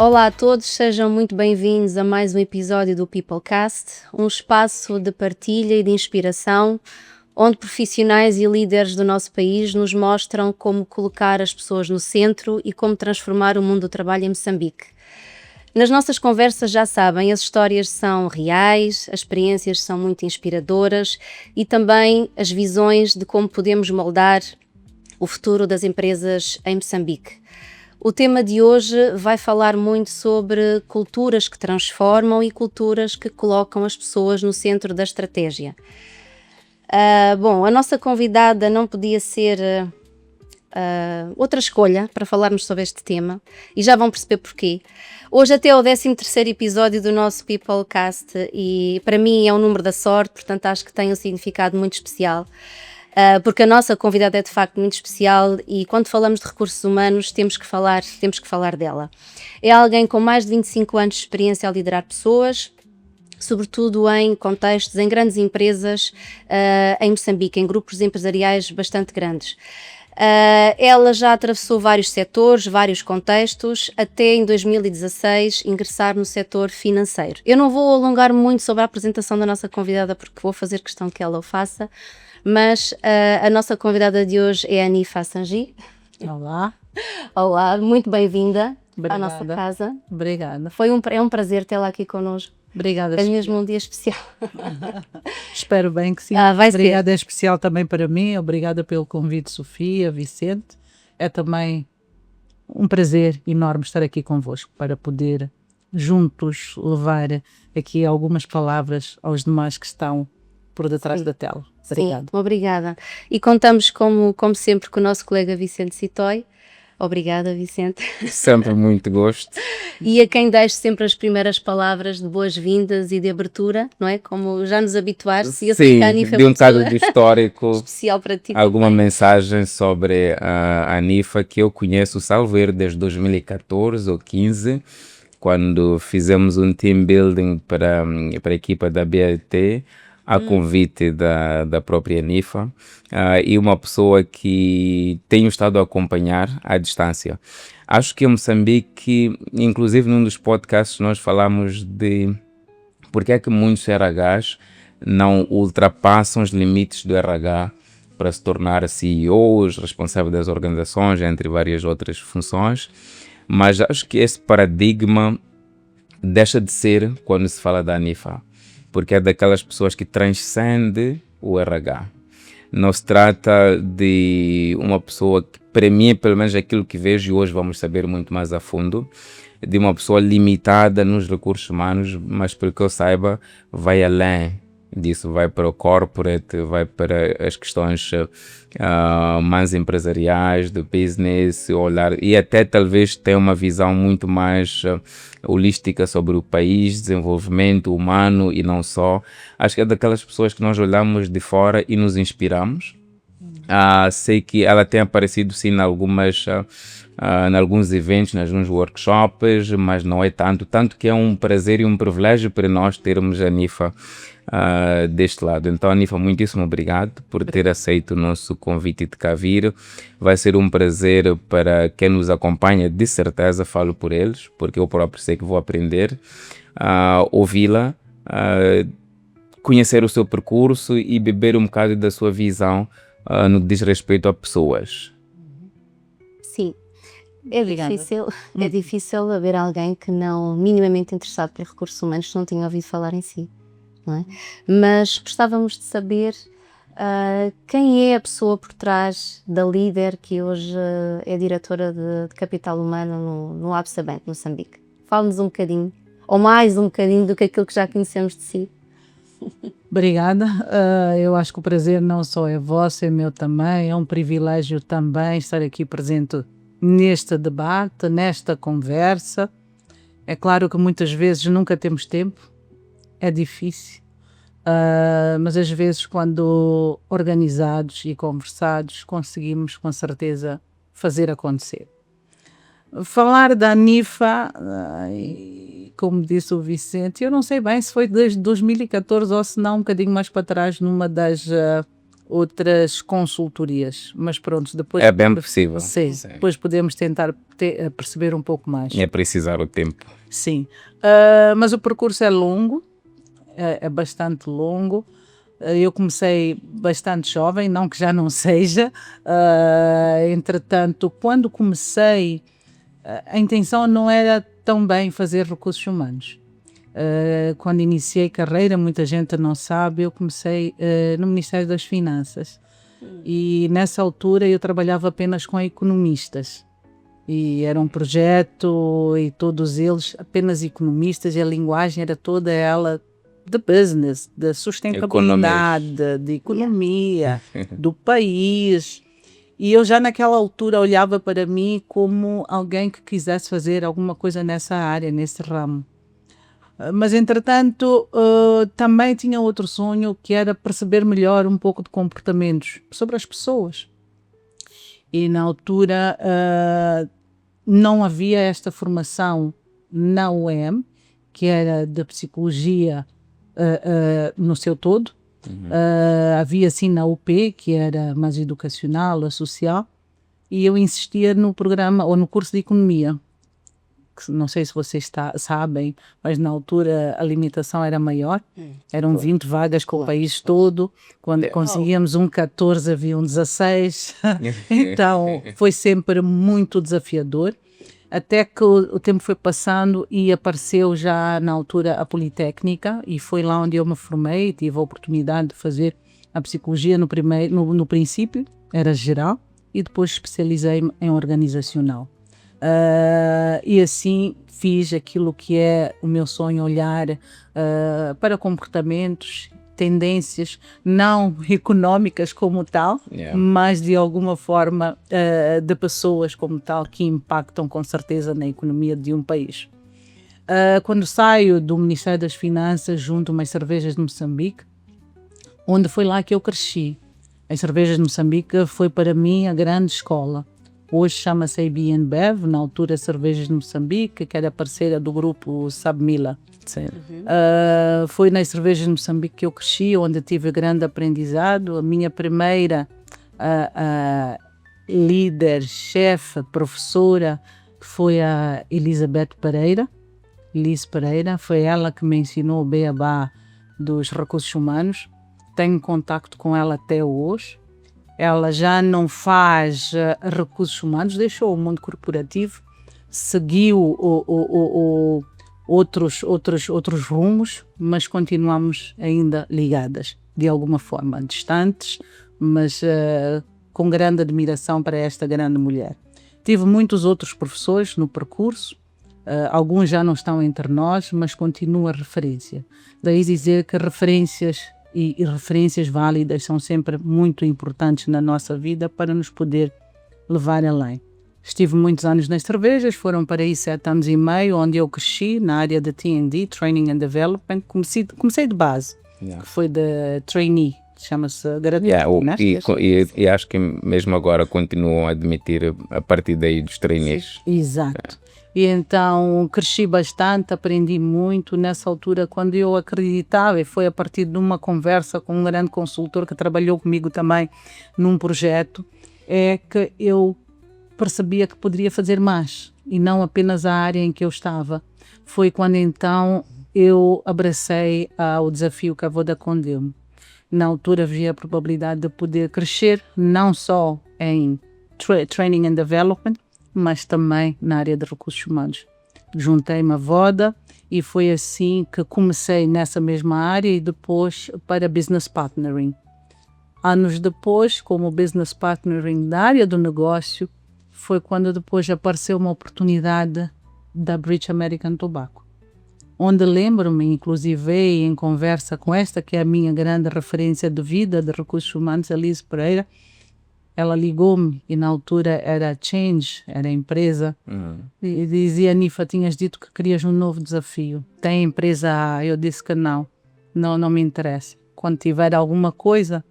Olá a todos, sejam muito bem-vindos a mais um episódio do Peoplecast, um espaço de partilha e de inspiração, onde profissionais e líderes do nosso país nos mostram como colocar as pessoas no centro e como transformar o mundo do trabalho em Moçambique. Nas nossas conversas, já sabem, as histórias são reais, as experiências são muito inspiradoras e também as visões de como podemos moldar o futuro das empresas em Moçambique. O tema de hoje vai falar muito sobre culturas que transformam e culturas que colocam as pessoas no centro da estratégia. A nossa convidada não podia ser outra escolha para falarmos sobre este tema e já vão perceber porquê. Hoje até é o 13º episódio do nosso Peoplecast e para mim é um número da sorte, portanto acho que tem um significado muito especial. Porque a nossa convidada é de facto muito especial e quando falamos de recursos humanos temos que falar dela. É alguém com mais de 25 anos de experiência a liderar pessoas, sobretudo em contextos, em grandes empresas em Moçambique, em grupos empresariais bastante grandes. Ela já atravessou vários setores, vários contextos, até em 2016 ingressar no setor financeiro. Eu não vou alongar muito sobre a apresentação da nossa convidada porque vou fazer questão que ela o faça, mas a nossa convidada de hoje é a Hanifa Assangi. Olá. Olá, muito bem-vinda à nossa casa. Obrigada. É um prazer tê-la aqui connosco. Obrigada. É mesmo um dia especial. Espero bem que sim. Obrigada, é especial também para mim. Obrigada pelo convite, Sofia, Vicente. É também um prazer enorme estar aqui convosco para poder juntos levar aqui algumas palavras aos demais que estão por detrás da tela. Obrigada. Sim, obrigada. E contamos, como sempre, com o nosso colega Vicente Sitoy. Obrigada, Vicente. Sempre muito gosto. E a quem deixo sempre as primeiras palavras de boas-vindas e de abertura, não é? Como já nos habituaste. Sim, de um bocado de histórico. Especial para ti. Alguma mensagem sobre a Hanifa que eu conheço, salvo erro, desde 2014 ou 15, quando fizemos um team building para a equipa da BAT, a convite da própria Hanifa, e uma pessoa que tenho estado a acompanhar à distância. Acho que em Moçambique, inclusive num dos podcasts, nós falamos de porque é que muitos RHs não ultrapassam os limites do RH para se tornar CEOs, responsáveis das organizações, entre várias outras funções, mas acho que esse paradigma deixa de ser quando se fala da Hanifa, porque é daquelas pessoas que transcende o RH. Não se trata de uma pessoa que, para mim, pelo menos aquilo que vejo, e hoje vamos saber muito mais a fundo, de uma pessoa limitada nos recursos humanos, mas pelo que eu saiba, vai além disso, vai para o corporate, vai para as questões mais empresariais, do business, olhar, e até talvez ter uma visão muito mais holística sobre o país, desenvolvimento humano e não só. Acho que é daquelas pessoas que nós olhamos de fora e nos inspiramos. Sei que ela tem aparecido sim em alguns eventos, em alguns workshops, mas não é tanto que é um prazer e um privilégio para nós termos a Hanifa deste lado. Então, Hanifa, muitíssimo obrigado por ter aceito o nosso convite de cá vir. Vai ser um prazer para quem nos acompanha, de certeza, falo por eles, porque eu próprio sei que vou aprender, ouvi-la, conhecer o seu percurso e beber um bocado da sua visão no que diz respeito a pessoas. Sim, é difícil haver alguém que não minimamente interessado por recursos humanos que não tenha ouvido falar em si, não é? Mas gostávamos de saber quem é a pessoa por trás da líder que hoje é diretora de capital humano no Absa Bank, Moçambique. Fale-nos um bocadinho, ou mais um bocadinho do que aquilo que já conhecemos de si. Obrigada. Eu acho que o prazer não só é vosso, é meu também. É um privilégio também estar aqui presente neste debate, nesta conversa. É claro que muitas vezes nunca temos tempo, é difícil, mas às vezes quando organizados e conversados conseguimos com certeza fazer acontecer. Falar da Hanifa, como disse o Vicente, eu não sei bem se foi desde 2014 ou se não um bocadinho mais para trás, numa das outras consultorias, mas pronto, depois É bem possível. sim, Sim. depois podemos tentar perceber um pouco mais. É precisar o tempo. Sim. Mas o percurso é longo, é bastante longo. Eu comecei bastante jovem, não que já não seja. Entretanto, quando comecei, a intenção não era tão bem fazer recursos humanos. Quando iniciei carreira, muita gente não sabe, eu comecei no Ministério das Finanças. E nessa altura eu trabalhava apenas com economistas. E era um projeto e todos eles apenas economistas, e a linguagem era toda ela de business, de sustentabilidade, de economia, do país. E eu já naquela altura olhava para mim como alguém que quisesse fazer alguma coisa nessa área, nesse ramo. Mas entretanto também tinha outro sonho, que era perceber melhor um pouco de comportamentos sobre as pessoas. E na altura não havia esta formação na UEM, que era de psicologia no seu todo. Havia sim na UP, que era mais educacional ou social, e eu insistia no programa ou no curso de economia, que não sei se vocês sabem, mas na altura a limitação era maior, eram 20 vagas com o país todo, quando conseguíamos um 14 havia um 16, então foi sempre muito desafiador, até que o tempo foi passando e apareceu já na altura a Politécnica, e foi lá onde eu me formei, tive a oportunidade de fazer a psicologia no princípio, era geral, e depois especializei-me em organizacional. E assim fiz aquilo que é o meu sonho, olhar para comportamentos, tendências não económicas como tal, mas de alguma forma de pessoas como tal, que impactam com certeza na economia de um país. Quando saio do Ministério das Finanças, junto umas cervejas de Moçambique, onde foi lá que eu cresci. As cervejas de Moçambique foi para mim a grande escola. Hoje chama-se AB InBev, na altura Cervejas de Moçambique, que era parceira do grupo Sabmila. Foi nas Cervejas de Moçambique que eu cresci, onde tive grande aprendizado. A minha primeira líder, chefe, professora, foi a Elizabeth Pereira. Liz Pereira, foi ela que me ensinou o beabá dos recursos humanos. Tenho contacto com ela até hoje. Ela já não faz recursos humanos, deixou o mundo corporativo, seguiu outros rumos, mas continuamos ainda ligadas, de alguma forma, distantes, mas com grande admiração para esta grande mulher. Tive muitos outros professores no percurso, alguns já não estão entre nós, mas continua a referência. Daí dizer que referências e referências válidas são sempre muito importantes na nossa vida para nos poder levar além. Estive muitos anos nas cervejas, foram para aí 7 anos e meio, onde eu cresci na área de T&D, Training and Development. Comecei de base, que foi de trainee, chama-se gratuito, né? E acho que mesmo agora continuam a admitir a partir daí dos trainees. Exato. E então cresci bastante, aprendi muito nessa altura, quando eu acreditava, e foi a partir de uma conversa com um grande consultor que trabalhou comigo também num projeto, é que eu percebia que poderia fazer mais e não apenas a área em que eu estava. Foi quando então eu abracei o desafio que a Vodacom deu-me. Na altura havia a probabilidade de poder crescer não só em Training and Development, mas também na área de recursos humanos. Juntei-me à Voda e foi assim que comecei nessa mesma área e depois para Business Partnering. Anos depois, como Business Partnering da área do negócio, foi quando depois apareceu uma oportunidade da British American Tobacco, onde lembro-me, inclusive, em conversa com esta, que é a minha grande referência de vida de recursos humanos, a Liz Pereira. Ela ligou-me e na altura era Change, era a empresa, e dizia: Nifa, tinhas dito que querias um novo desafio. Tem empresa A? Eu disse que não me interessa. Quando tiver alguma coisa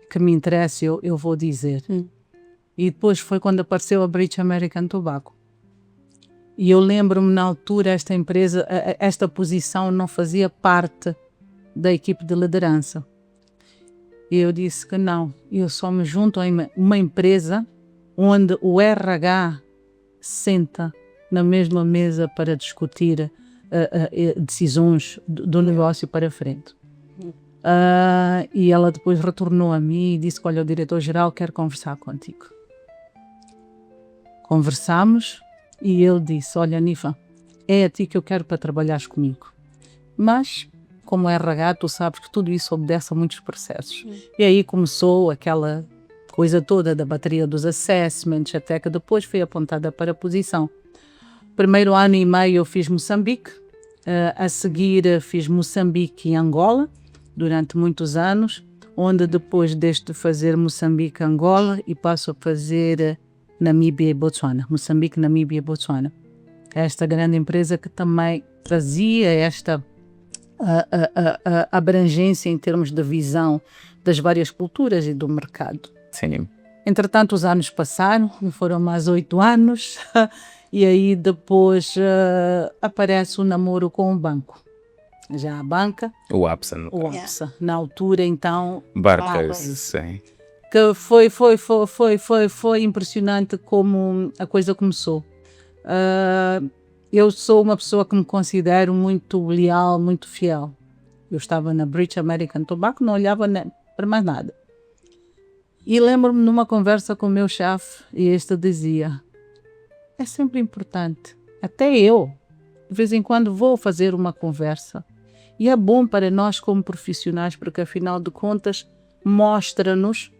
que me interesse, eu vou dizer. E depois foi quando apareceu a British American Tobacco. E eu lembro-me na altura, esta empresa, esta posição não fazia parte da equipe de liderança. E eu disse que não, eu só me junto a uma empresa onde o RH senta na mesma mesa para discutir decisões do negócio para frente. E ela depois retornou a mim e disse que, olha, o diretor-geral quer conversar contigo. Conversamos e ele disse, olha, Nifa, é a ti que eu quero para trabalhares comigo. Mas, como RH, tu sabes que tudo isso obedece a muitos processos. E aí começou aquela coisa toda da bateria dos assessments, até que depois fui apontada para a posição. Primeiro ano e meio eu fiz Moçambique, a seguir fiz Moçambique e Angola, durante muitos anos, onde depois deixo de fazer Moçambique, Angola e passo a fazer Namíbia e Botsuana. Moçambique, Namíbia e Botsuana. Esta grande empresa que também trazia esta abrangência em termos de visão das várias culturas e do mercado. Sim. Entretanto, os anos passaram, foram mais 8 anos, e aí depois aparece o namoro com o banco. Já a banca, O APSA. o APSA, na altura então, Barclays, sim. que foi impressionante como a coisa começou. Eu sou uma pessoa que me considero muito leal, muito fiel. Eu estava na British American Tobacco, não olhava para mais nada. E lembro-me numa conversa com o meu chefe, e este dizia, é sempre importante, até eu, de vez em quando vou fazer uma conversa, e é bom para nós como profissionais, porque afinal de contas mostra-nos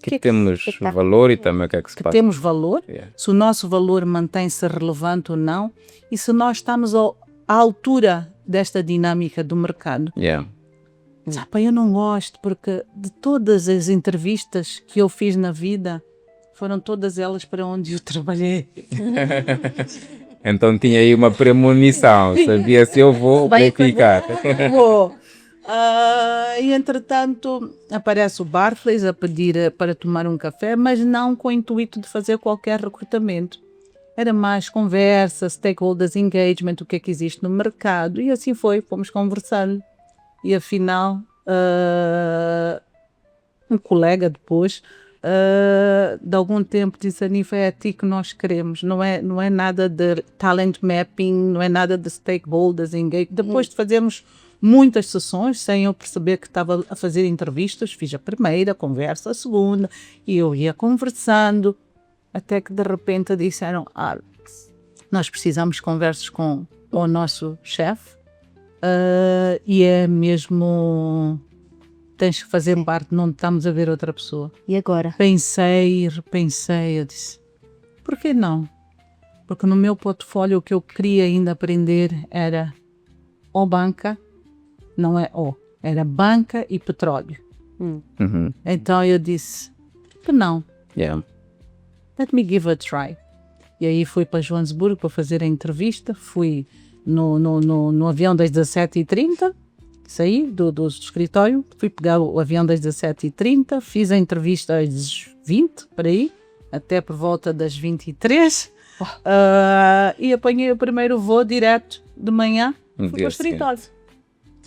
Que temos valor e também o que é que se que passa. temos valor, Yeah. se o nosso valor mantém-se relevante ou não, e se nós estamos à altura desta dinâmica do mercado. Yeah. Eu não gosto, porque de todas as entrevistas que eu fiz na vida, foram todas elas para onde eu trabalhei. Então tinha aí uma premonição, sabia se eu vou ficar. Vou. E entretanto aparece o Barclays a pedir para tomar um café, mas não com o intuito de fazer qualquer recrutamento. Era mais conversa, stakeholders engagement, o que é que existe no mercado, e assim foi, fomos conversando. E afinal, um colega depois, de algum tempo, disse, Anifa, é a ti que nós queremos, não é nada de talent mapping, não é nada de stakeholders engagement. Depois de fazermos muitas sessões, sem eu perceber que estava a fazer entrevistas, fiz a primeira conversa, a segunda, e eu ia conversando, até que de repente disseram, nós precisamos de conversas com o nosso chefe, e é mesmo, tens que fazer parte, não estamos a ver outra pessoa. E agora? Pensei e repensei, eu disse, por que não? Porque no meu portfólio o que eu queria ainda aprender era ou banca, não é era banca e petróleo. Uhum. Então eu disse, que não, Yeah. let me give a try. E aí fui para Joanesburgo para fazer a entrevista, fui no avião das 17h30, saí do escritório, fui pegar o avião das 17h30, fiz a entrevista às 20, por aí, até por volta das 23, e apanhei o primeiro voo direto de manhã, fui para o escritório.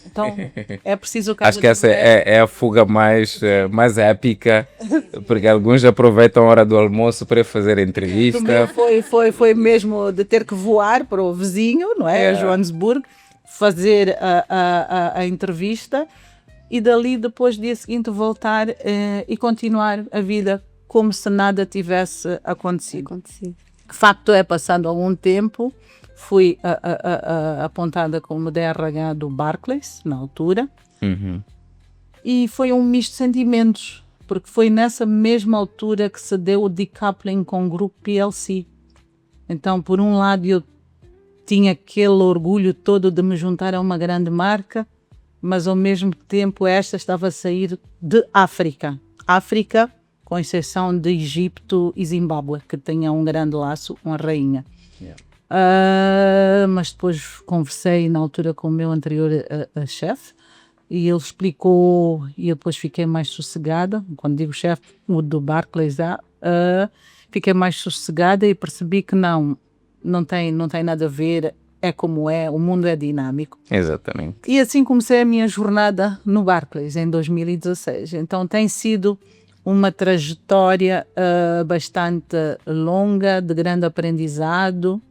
Então, é preciso... Acho que essa é a fuga mais épica, porque alguns aproveitam a hora do almoço para fazer entrevista. Foi mesmo de ter que voar para o vizinho, não é? A Joanesburgo, fazer a entrevista e dali depois, dia seguinte, voltar e continuar a vida como se nada tivesse acontecido. De facto, passando algum tempo, fui apontada como DRH do Barclays, na altura, e foi um misto de sentimentos, porque foi nessa mesma altura que se deu o decoupling com o grupo PLC. Então, por um lado, eu tinha aquele orgulho todo de me juntar a uma grande marca, mas ao mesmo tempo esta estava a sair de África. África, com exceção de Egito e Zimbábue, que tinha um grande laço, uma rainha. Mas depois conversei na altura com o meu anterior chefe e ele explicou e eu depois fiquei mais sossegada. Quando digo chefe, o do Barclays, fiquei mais sossegada e percebi que não tem nada a ver é como é, o mundo é dinâmico. Exatamente. E assim comecei a minha jornada no Barclays em 2016. Então tem sido uma trajetória bastante longa, de grande aprendizado,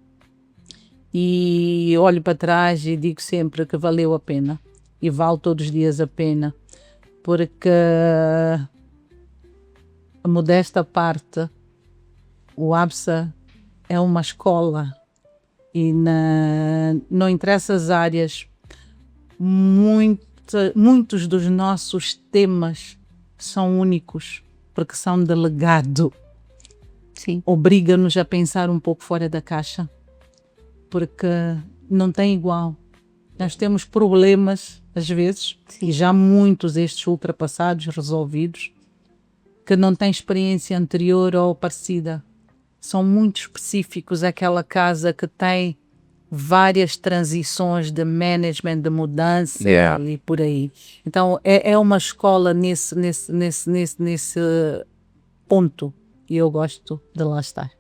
e olho para trás e digo sempre que valeu a pena, e vale todos os dias a pena, porque a modesta parte, o ABSA é uma escola e não interessa as áreas, muitos dos nossos temas são únicos, porque são de legado. Sim. Obriga-nos a pensar um pouco fora da caixa, porque não tem igual. Nós temos problemas, às vezes, Sim. e já muitos estes ultrapassados, resolvidos, que não têm experiência anterior ou parecida. São muito específicos, aquela casa que tem várias transições de management, de mudança e por aí. Então é uma escola nesse ponto, e eu gosto de lá estar.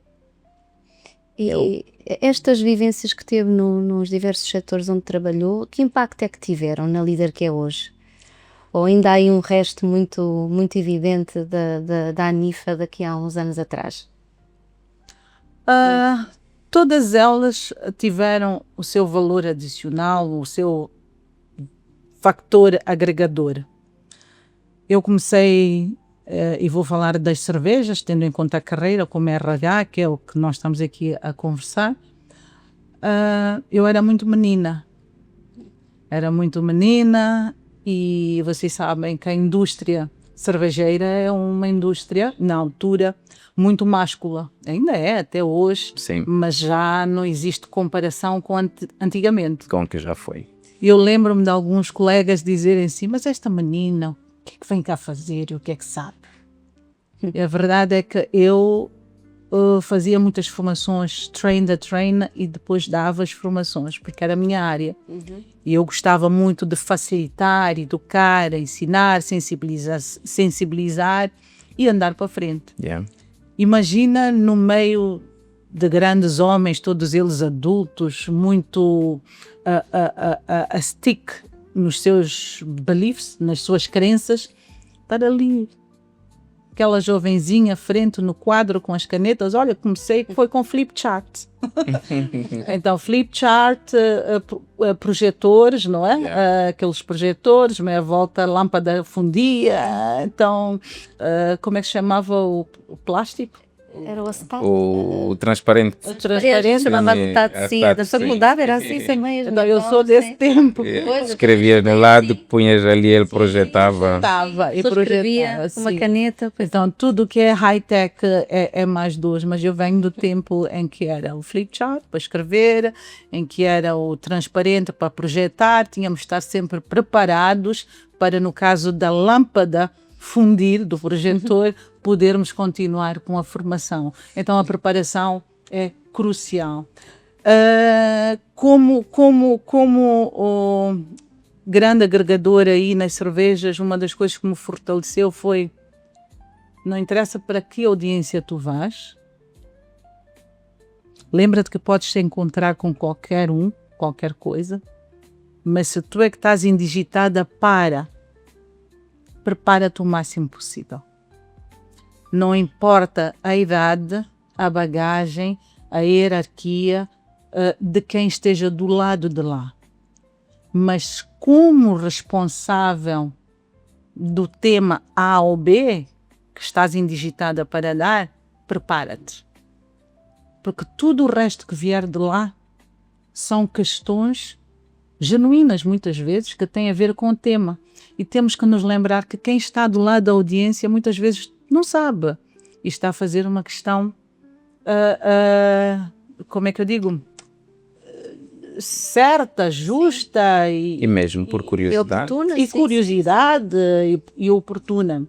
E estas vivências que teve nos diversos setores onde trabalhou, que impacto é que tiveram na líder que é hoje? Ou ainda há aí um resto muito, muito evidente da Anifa daqui a uns anos atrás? Todas elas tiveram o seu valor adicional, o seu factor agregador. Eu comecei, e vou falar das cervejas, tendo em conta a carreira como RH, que é o que nós estamos aqui a conversar. Eu era muito menina. E vocês sabem que a indústria cervejeira é uma indústria, na altura, muito máscula. Ainda é, até hoje. Sim. Mas já não existe comparação com antigamente. Com que já foi. Eu lembro-me de alguns colegas dizerem assim, mas esta menina, o que é que vem cá fazer e o que é que sabe? E a verdade é que eu fazia muitas formações, train the train, e depois dava as formações, porque era a minha área. E eu gostava muito de facilitar, educar, ensinar, sensibilizar e andar para frente. Yeah. Imagina no meio de grandes homens, todos eles adultos, muito a stick nos seus beliefs, nas suas crenças, estar ali, aquela jovenzinha à frente no quadro com as canetas. Olha, comecei, foi com flip chart. Então, flip chart, projetores, não é? Yeah. Aqueles projetores, meia volta, lâmpada fundia. Então, como é que se chamava o plástico? Era o acetato. O transparente. O transparente. Chamava acetato, sim. Da pessoa que mudava era assim, sem meias. Então, eu sou desse tempo. Escrevia no lado, punhas ali, ele projetava. Estava e Escrevia projetava, com uma sim. caneta. Então, tudo que é high-tech é mais duas, mas eu venho do tempo em que era o flip chart para escrever, em que era o transparente para projetar, tínhamos de estar sempre preparados para, no caso da lâmpada fundir do projetor, podermos continuar com a formação. Então, a preparação é crucial. Como grande agregador aí nas cervejas, uma das coisas que me fortaleceu foi: não interessa para que audiência tu vais, lembra-te que podes te encontrar com qualquer coisa, mas se tu é que estás indigitada prepara-te o máximo possível. Não importa a idade, a bagagem, a hierarquia de quem esteja do lado de lá. Mas como responsável do tema A ou B que estás indigitada para dar, prepara-te. Porque tudo o resto que vier de lá são questões genuínas, muitas vezes, que têm a ver com o tema. E temos que nos lembrar que quem está do lado da audiência muitas vezes não sabe e está a fazer uma questão, como é que eu digo? Certa, justa E mesmo por curiosidade. Oportuna, e sim. curiosidade e oportuna.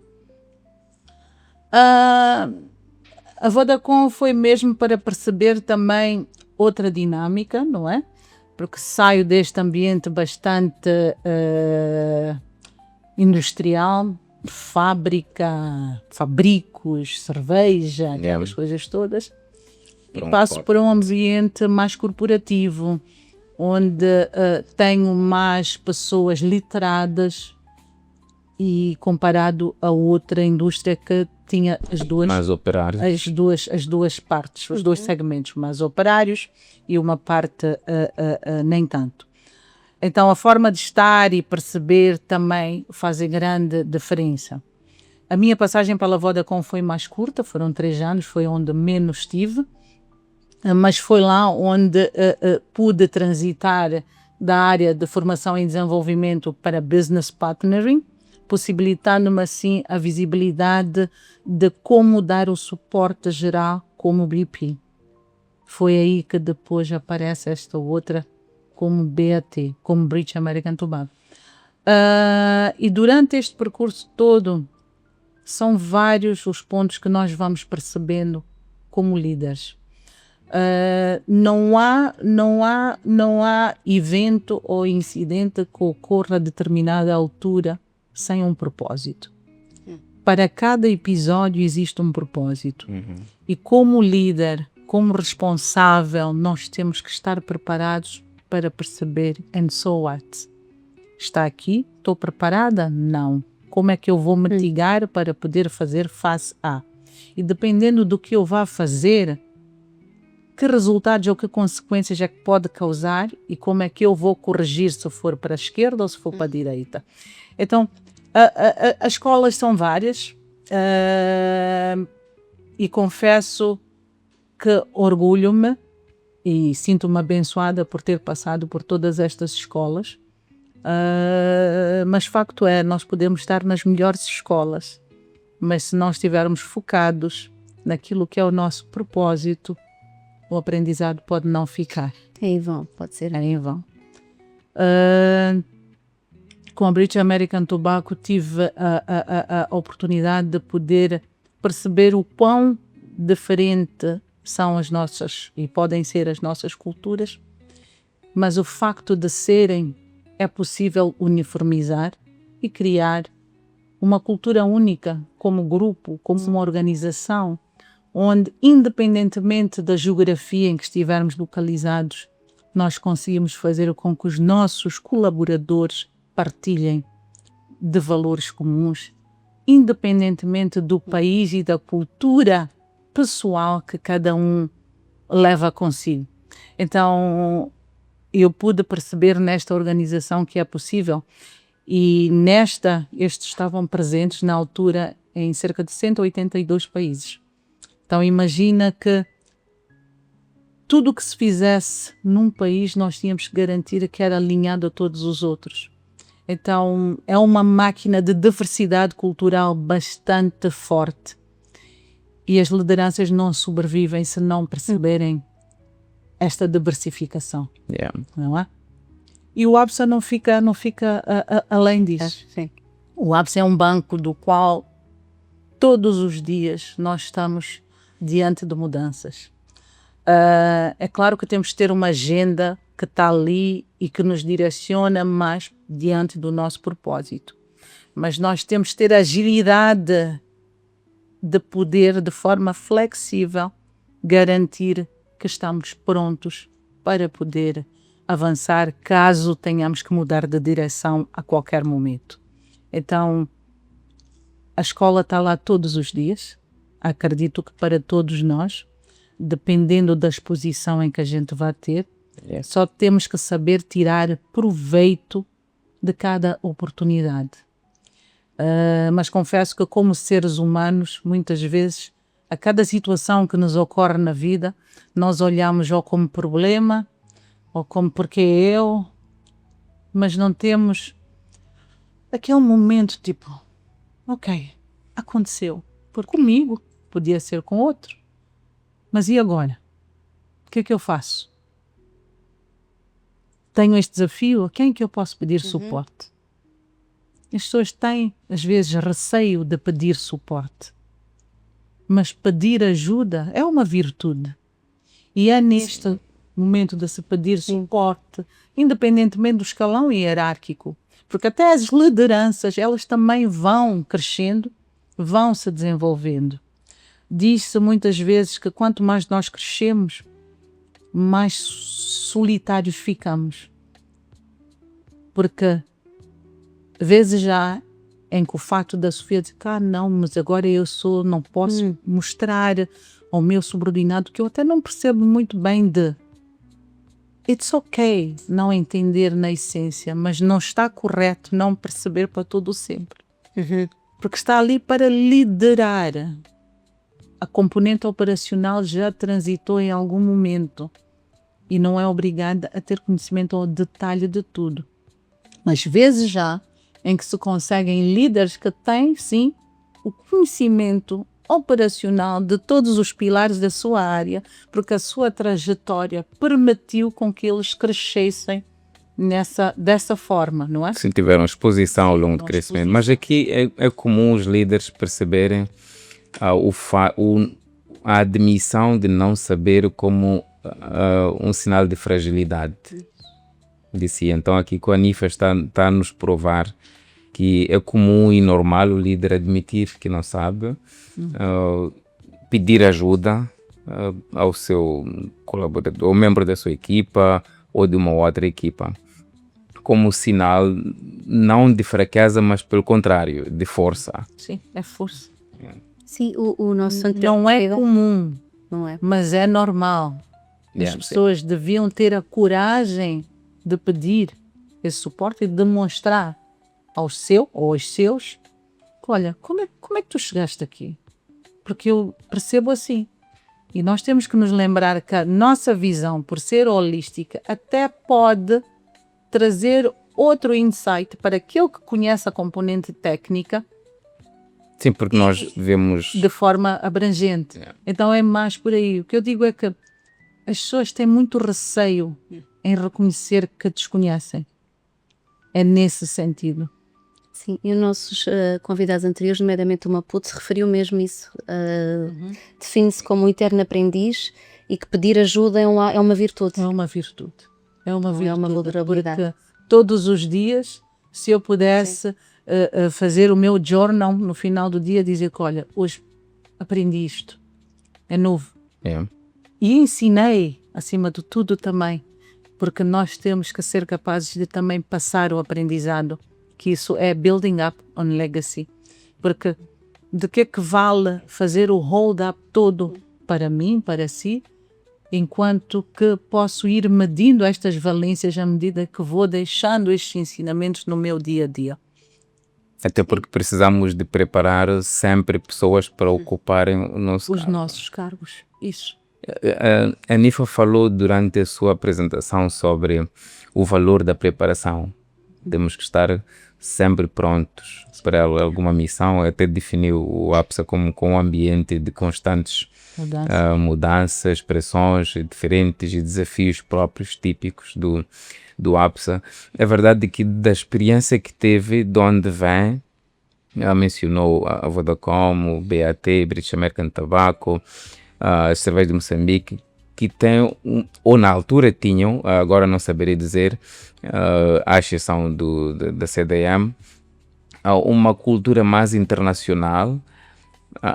A Vodacom foi mesmo para perceber também outra dinâmica, não é? Porque saio deste ambiente bastante industrial, fabricos, cerveja, aquelas coisas todas, e passo para um ambiente mais corporativo, onde tenho mais pessoas literadas e comparado a outra indústria que tinha Mais operários. as duas partes, os dois segmentos, mais operários e uma parte nem tanto. Então a forma de estar e perceber também fazem grande diferença. A minha passagem pela Vodacom foi mais curta, foram 3 anos, foi onde menos estive, mas foi lá onde pude transitar da área de formação e desenvolvimento para business partnering, possibilitando-me assim a visibilidade de como dar o suporte geral como BP. Foi aí que depois aparece esta outra como BAT, como British American Tobacco. E durante este percurso todo, são vários os pontos que nós vamos percebendo como líderes. Não há evento ou incidente que ocorra a determinada altura sem um propósito. Para cada episódio existe um propósito. E como líder, como responsável, nós temos que estar preparados para perceber and so what? Está aqui? Estou preparada? Não. Como é que eu vou mitigar para poder fazer face a? E dependendo do que eu vá fazer, que resultados ou que consequências é que pode causar e como é que eu vou corrigir se for para a esquerda ou se for para a direita. Então, as escolas são várias e confesso que orgulho-me e sinto-me abençoada por ter passado por todas estas escolas. Mas facto é, nós podemos estar nas melhores escolas, mas se nós estivermos focados naquilo que é o nosso propósito, o aprendizado pode não ficar. É em vão, pode ser. É em vão. Com a British American Tobacco tive a oportunidade de poder perceber o quão diferente são as nossas e podem ser as nossas culturas, mas o facto de serem é possível uniformizar e criar uma cultura única como grupo, como uma organização, onde, independentemente da geografia em que estivermos localizados, nós conseguimos fazer com que os nossos colaboradores partilhem de valores comuns, independentemente do país e da cultura pessoal que cada um leva consigo. Então, eu pude perceber nesta organização que é possível e estes estavam presentes na altura em cerca de 182 países. Então imagina que tudo o que se fizesse num país nós tínhamos que garantir que era alinhado a todos os outros. Então é uma máquina de diversidade cultural bastante forte e as lideranças não sobrevivem se não perceberem esta diversificação. Não é? E o ABSA não fica além disso. Sim. O ABSA é um banco do qual todos os dias nós estamos diante de mudanças. É claro que temos que ter uma agenda que está ali e que nos direciona mais diante do nosso propósito. Mas nós temos que ter agilidade de poder, de forma flexível, garantir que estamos prontos para poder avançar caso tenhamos que mudar de direção a qualquer momento. Então, a escola está lá todos os dias. Acredito que para todos nós, dependendo da exposição em que a gente vai ter, só temos que saber tirar proveito de cada oportunidade. Mas confesso que como seres humanos, muitas vezes, a cada situação que nos ocorre na vida, nós olhamos ou como problema, ou como porque eu, mas não temos aquele momento tipo, ok, aconteceu, por comigo, podia ser com outro, mas e agora? O que é que eu faço? Tenho este desafio, a quem é que eu posso pedir suporte? As pessoas têm, às vezes, receio de pedir suporte, mas pedir ajuda é uma virtude. E é neste momento de se pedir suporte, independentemente do escalão hierárquico, porque até as lideranças, elas também vão crescendo, vão se desenvolvendo. Diz-se muitas vezes que quanto mais nós crescemos, mais solitários ficamos. Porque vezes já em que o fato da Sofia dizer não, mas agora não posso mostrar ao meu subordinado, que eu até não percebo muito bem it's ok não entender na essência, mas não está correto não perceber para todo o sempre. Porque está ali para liderar. A componente operacional já transitou em algum momento e não é obrigada a ter conhecimento ao detalhe de tudo. Mas vezes já em que se conseguem líderes que têm, sim, o conhecimento operacional de todos os pilares da sua área, porque a sua trajetória permitiu com que eles crescessem dessa forma, não é? Sim, tiveram exposição ao longo do crescimento. Mas aqui é comum os líderes perceberem a admissão de não saber como um sinal de fragilidade. Disse. Então aqui com a Anifa está a nos provar que é comum e normal o líder admitir que não sabe, pedir ajuda ao seu colaborador, ou membro da sua equipa ou de uma outra equipa, como sinal não de fraqueza, mas pelo contrário, de força. Sim, é força. Sim, o nosso não é comum, não é, mas é normal. As pessoas deviam ter a coragem de pedir esse suporte e demonstrar ao seu ou aos seus, olha, como é que tu chegaste aqui? Porque eu percebo assim. E nós temos que nos lembrar que a nossa visão, por ser holística, até pode trazer outro insight para aquele que conhece a componente técnica. Sim, porque nós vemos de forma abrangente. Então é mais por aí. O que eu digo é que as pessoas têm muito receio em reconhecer que desconhecem. É nesse sentido. Sim, e os nossos convidados anteriores, nomeadamente o Maputo, se referiu mesmo isso. Define-se como um eterno aprendiz e que pedir ajuda é uma virtude. É uma virtude. É uma virtude. É uma vulnerabilidade. Todos os dias, se eu pudesse fazer o meu journal no final do dia, dizer que, olha, hoje aprendi isto. É novo. E ensinei, acima de tudo também, porque nós temos que ser capazes de também passar o aprendizado, que isso é building up on legacy. Porque de que vale fazer o hold up todo para mim, para si, enquanto que posso ir medindo estas valências à medida que vou deixando estes ensinamentos no meu dia a dia. Até porque precisamos de preparar sempre pessoas para ocuparem os nossos cargos. Isso. A Anifa falou durante a sua apresentação sobre o valor da preparação. Temos que estar sempre prontos para alguma missão. Até definiu o APSA como um ambiente de constantes mudanças, pressões diferentes e desafios próprios, típicos do APSA. É verdade que da experiência que teve, de onde vem, ela mencionou a Vodacom, o BAT, British American Tobacco, as cervejas de Moçambique, que tem, ou na altura tinham, agora não saberia dizer, à exceção da CDM, uma cultura mais internacional,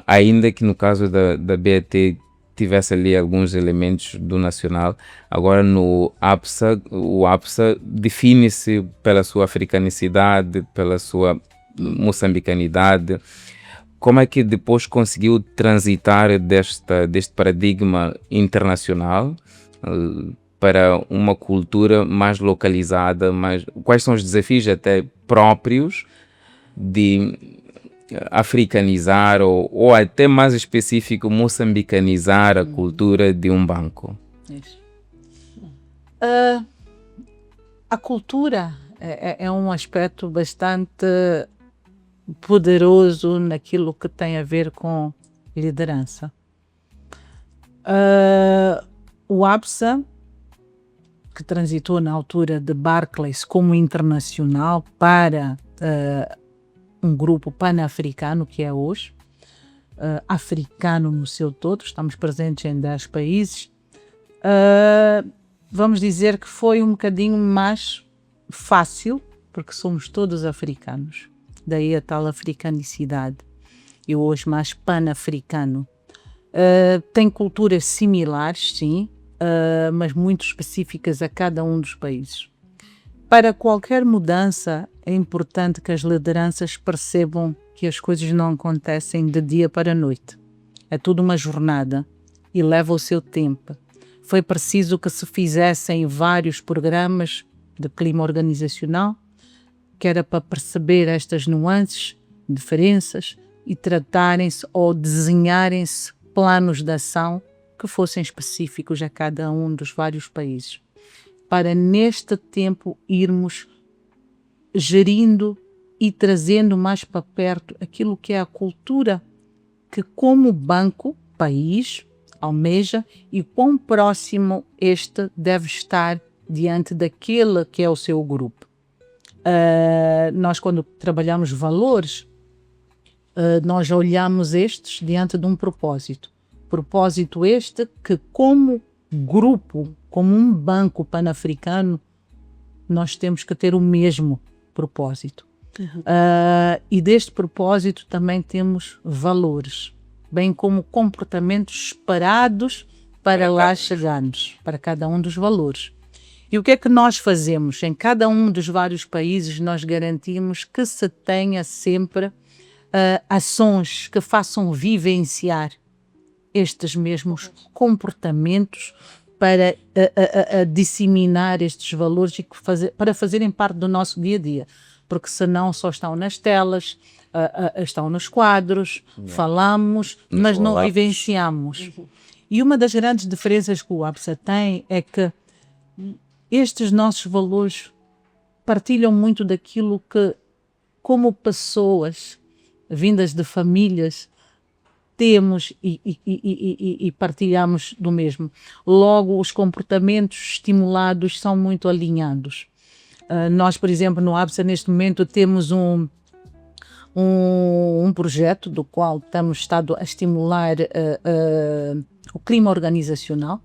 ainda que no caso da BAT tivesse ali alguns elementos do nacional. Agora no APSA, o APSA define-se pela sua africanicidade, pela sua moçambicanidade. Como é que depois conseguiu transitar deste paradigma internacional para uma cultura mais localizada? Quais são os desafios até próprios de africanizar ou até mais específico, moçambicanizar a cultura de um banco? Isso. A cultura é um aspecto bastante poderoso naquilo que tem a ver com liderança. O APSA, que transitou na altura de Barclays como internacional para um grupo pan-africano, que é hoje, africano no seu todo, estamos presentes em 10 países, vamos dizer que foi um bocadinho mais fácil, porque somos todos africanos. Daí a tal africanicidade. E hoje mais pan-africano. Tem culturas similares, sim, mas muito específicas a cada um dos países. Para qualquer mudança, é importante que as lideranças percebam que as coisas não acontecem de dia para a noite. É tudo uma jornada e leva o seu tempo. Foi preciso que se fizessem vários programas de clima organizacional, que era para perceber estas nuances, diferenças e tratarem-se ou desenharem-se planos de ação que fossem específicos a cada um dos vários países, para neste tempo irmos gerindo e trazendo mais para perto aquilo que é a cultura que como banco, país, almeja e quão próximo este deve estar diante daquele que é o seu grupo. Nós quando trabalhamos valores, nós olhamos estes diante de um propósito. Propósito este que como grupo, como um banco pan-africano, nós temos que ter o mesmo propósito. E deste propósito também temos valores, bem como comportamentos esperados para lá chegarmos, para cada um dos valores. E o que é que nós fazemos? Em cada um dos vários países nós garantimos que se tenha sempre ações que façam vivenciar estes mesmos comportamentos para disseminar estes valores e para fazerem parte do nosso dia a dia, porque senão só estão nas telas, estão nos quadros, falamos, mas não vivenciamos. E uma das grandes diferenças que o ABSA tem é que estes nossos valores partilham muito daquilo que, como pessoas vindas de famílias, temos e partilhamos do mesmo. Logo, os comportamentos estimulados são muito alinhados. Nós, por exemplo, no ABSA, neste momento, temos um projeto do qual estamos estado a estimular o clima organizacional.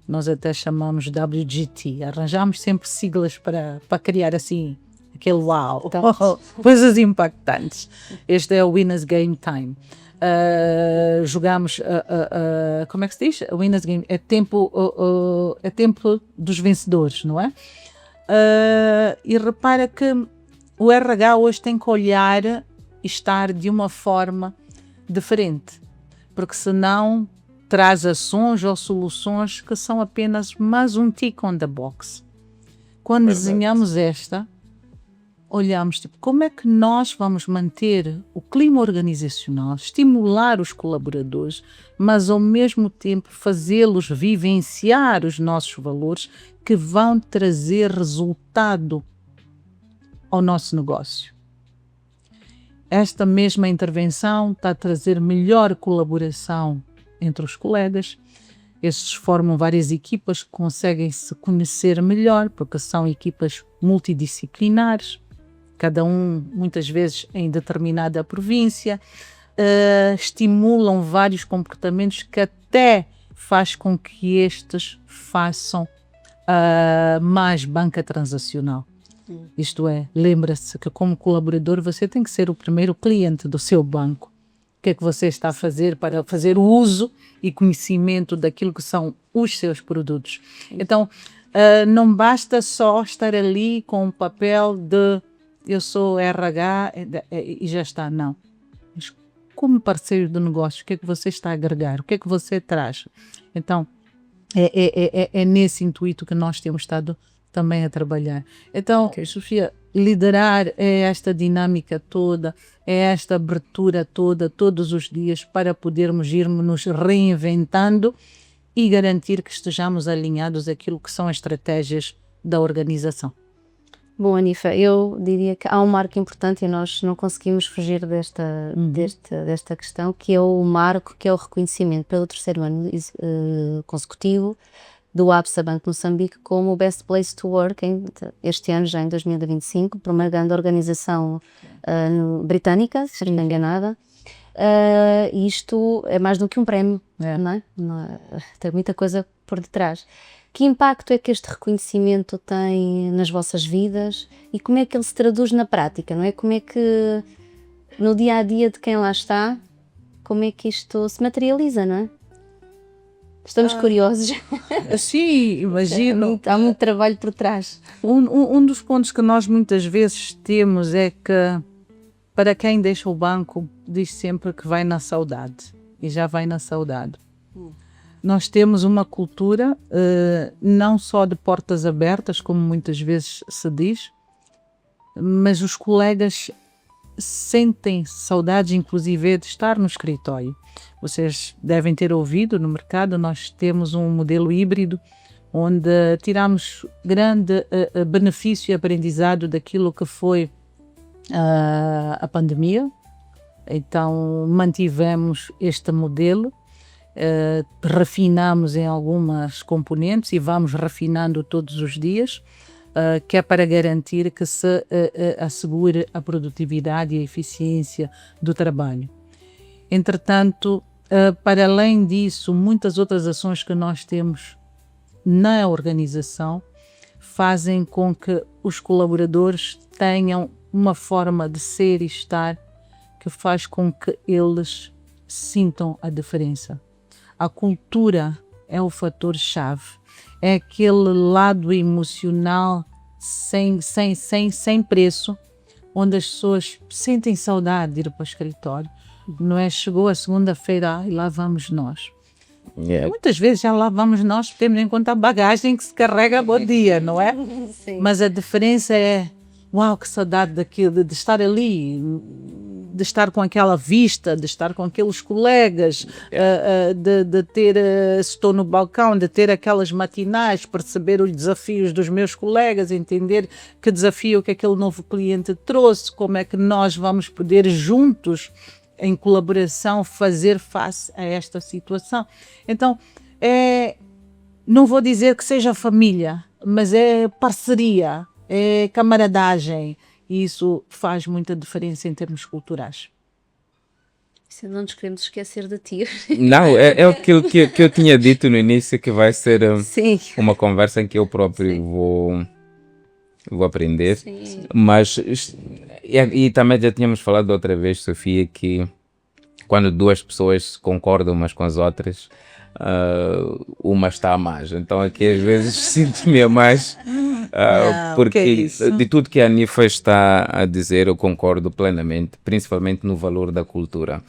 Nós até chamamos WGT. Arranjamos sempre siglas para criar assim aquele uau, coisas impactantes. Este é o Winners Game Time. Jogamos, como é que se diz? Winners Game é tempo dos vencedores, não é? E repara que o RH hoje tem que olhar e estar de uma forma diferente, porque senão traz ações ou soluções que são apenas mais um tick on the box. Quando desenhamos esta, olhamos tipo, como é que nós vamos manter o clima organizacional, estimular os colaboradores, mas ao mesmo tempo fazê-los vivenciar os nossos valores que vão trazer resultado ao nosso negócio. Esta mesma intervenção está a trazer melhor colaboração entre os colegas. Estes formam várias equipas que conseguem se conhecer melhor, porque são equipas multidisciplinares, cada um muitas vezes em determinada província, estimulam vários comportamentos que até faz com que estes façam mais banca transacional. Isto é, lembra-se que como colaborador você tem que ser o primeiro cliente do seu banco. O que é que você está a fazer para fazer o uso e conhecimento daquilo que são os seus produtos? Então, não basta só estar ali com o papel de eu sou RH e já está, não. Mas como parceiro do negócio, o que é que você está a agregar? O que é que você traz? Então, é nesse intuito que nós temos estado também a trabalhar. Então, Sofia, liderar é esta dinâmica toda, é esta abertura toda, todos os dias, para podermos irmos nos reinventando e garantir que estejamos alinhados àquilo que são as estratégias da organização. Bom, Anifa, eu diria que há um marco importante e nós não conseguimos fugir desta questão, que é o marco, que é o reconhecimento pelo terceiro ano consecutivo do ABSA Banco Moçambique como o Best Place to Work este ano, já em 2025, por uma grande organização britânica, se não me enganada. Isto é mais do que um prémio, não é? Tem muita coisa por detrás. Que impacto é que este reconhecimento tem nas vossas vidas e como é que ele se traduz na prática, não é? Como é que no dia a dia de quem lá está, como é que isto se materializa, não é? Estamos curiosos. Sim, imagino. Há muito trabalho por trás. Um dos pontos que nós muitas vezes temos é que, para quem deixa o banco, diz sempre que vai na saudade. E já vai na saudade. Nós temos uma cultura não só de portas abertas, como muitas vezes se diz, mas os colegas sentem saudades, inclusive, de estar no escritório. Vocês devem ter ouvido no mercado, nós temos um modelo híbrido onde tiramos grande benefício e aprendizado daquilo que foi a pandemia. Então mantivemos este modelo, refinamos em algumas componentes e vamos refinando todos os dias, que é para garantir que se assegure a produtividade e a eficiência do trabalho. Entretanto, para além disso, muitas outras ações que nós temos na organização fazem com que os colaboradores tenham uma forma de ser e estar que faz com que eles sintam a diferença. A cultura é o fator-chave, é aquele lado emocional sem preço, onde as pessoas sentem saudade de ir para o escritório. Não é? Chegou a segunda-feira e lá vamos nós. Yeah. Muitas vezes já lá vamos nós, temos em conta a bagagem que se carrega bom dia, não é? Sim. Mas a diferença é, uau, que saudade daquilo, de estar ali, de estar com aquela vista, de estar com aqueles colegas, de ter, se estou no balcão, de ter aquelas matinais, perceber os desafios dos meus colegas, entender que desafio que aquele novo cliente trouxe, como é que nós vamos poder juntos, em colaboração, fazer face a esta situação. Então, não vou dizer que seja família, mas é parceria, é camaradagem, e isso faz muita diferença em termos culturais. Não nos queremos esquecer de ti. Não, é aquilo que eu tinha dito no início, que vai ser Sim. uma conversa em que eu próprio vou aprender. Sim. Mas, e também já tínhamos falado outra vez, Sofia, que quando duas pessoas concordam umas com as outras, uma está a mais. Então aqui às vezes sinto-me a mais, porque de tudo que a Anifa está a dizer eu concordo plenamente, principalmente no valor da cultura.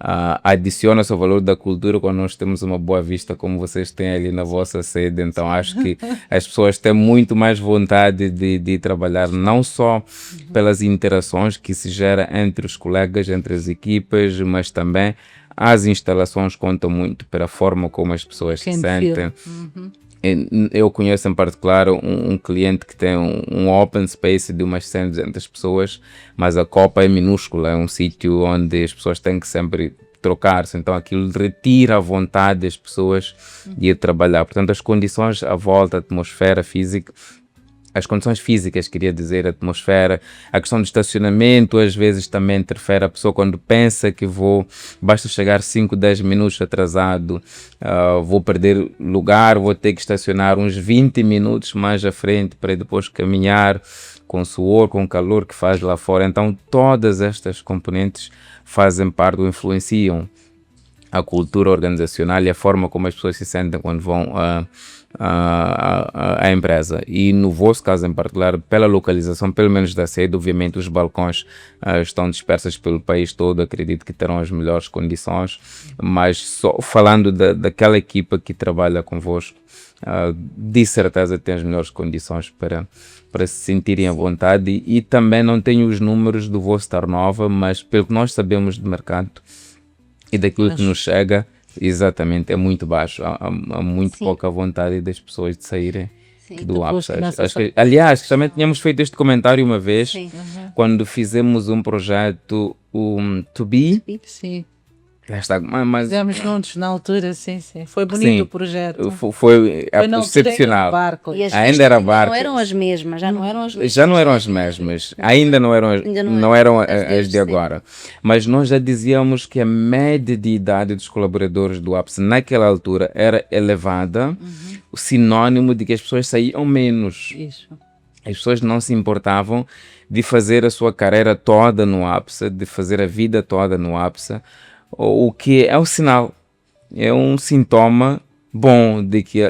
Adiciona-se ao valor da cultura quando nós temos uma boa vista, como vocês têm ali na vossa sede. Então acho que as pessoas têm muito mais vontade de trabalhar, não só pelas interações que se gera entre os colegas, entre as equipas, mas também as instalações contam muito para a forma como as pessoas se sentem. Eu conheço em particular um cliente que tem um open space de umas 100, 200 pessoas, mas a copa é minúscula, é um sítio onde as pessoas têm que sempre trocar-se, então aquilo retira a vontade das pessoas de ir trabalhar. Portanto, as condições à volta, a atmosfera física, as condições físicas, queria dizer, a atmosfera, a questão do estacionamento, às vezes também interfere. A pessoa quando pensa que basta chegar 5, 10 minutos atrasado, vou perder lugar, vou ter que estacionar uns 20 minutos mais à frente para depois caminhar com suor, com calor que faz lá fora. Então todas estas componentes fazem parte ou influenciam a cultura organizacional e a forma como as pessoas se sentem quando vão a empresa. E no vosso caso em particular, pela localização, pelo menos da sede, obviamente os balcões estão dispersos pelo país todo, acredito que terão as melhores condições, mas só falando daquela equipa que trabalha convosco, de certeza tem as melhores condições para se sentirem à vontade, e também não tenho os números do vosso turnover, mas pelo que nós sabemos de mercado e daquilo que nos chega, exatamente, é muito baixo. Há muito pouca vontade das pessoas de saírem do APS. Aliás, também tínhamos feito este comentário uma vez, quando fizemos um projeto, To Be. Sim. Mas fizemos juntos na altura, sim. Foi bonito o projeto. Foi excepcional. Ainda era barco. Não eram as mesmas, já não eram as mesmas. Já não eram as mesmas. Ainda não eram as de agora. Mas nós já dizíamos que a média de idade dos colaboradores do APS naquela altura era elevada, o sinônimo de que as pessoas saíam menos. Isso. As pessoas não se importavam de fazer a sua carreira toda no APS, de fazer a vida toda no APS. O que é um sinal, é um sintoma bom de que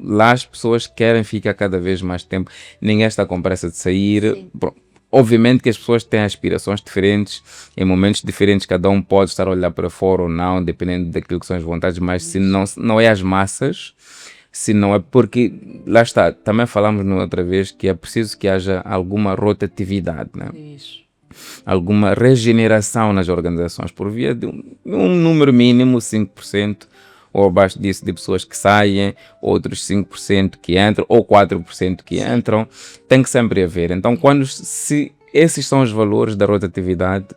lá as pessoas querem ficar cada vez mais tempo, ninguém está com pressa de sair. Bom, obviamente que as pessoas têm aspirações diferentes, em momentos diferentes, cada um pode estar a olhar para fora ou não, dependendo daquilo que são as vontades, mas se não é as massas, se não é porque, lá está, também falamos na outra vez que é preciso que haja alguma rotatividade, né? Isso. Alguma regeneração nas organizações, por via de um número mínimo, 5%, ou abaixo disso, de pessoas que saem, outros 5% que entram, ou 4% que entram, tem que sempre haver. Então, se esses são os valores da rotatividade,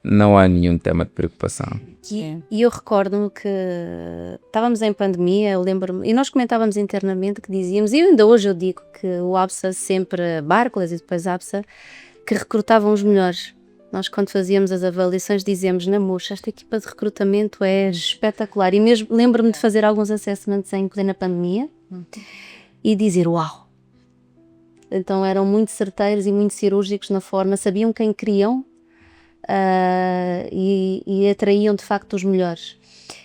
não há nenhum tema de preocupação. E eu recordo-me que estávamos em pandemia, eu lembro-me, e nós comentávamos internamente que dizíamos, e ainda hoje eu digo que o ABSA sempre, Barclays e depois ABSA, que recrutavam os melhores. Nós, quando fazíamos as avaliações, dizíamos na MUX, esta equipa de recrutamento é espetacular. E mesmo lembro-me de fazer alguns assessments em plena pandemia e dizer, uau! Então eram muito certeiros e muito cirúrgicos na forma, sabiam quem queriam e atraíam de facto os melhores.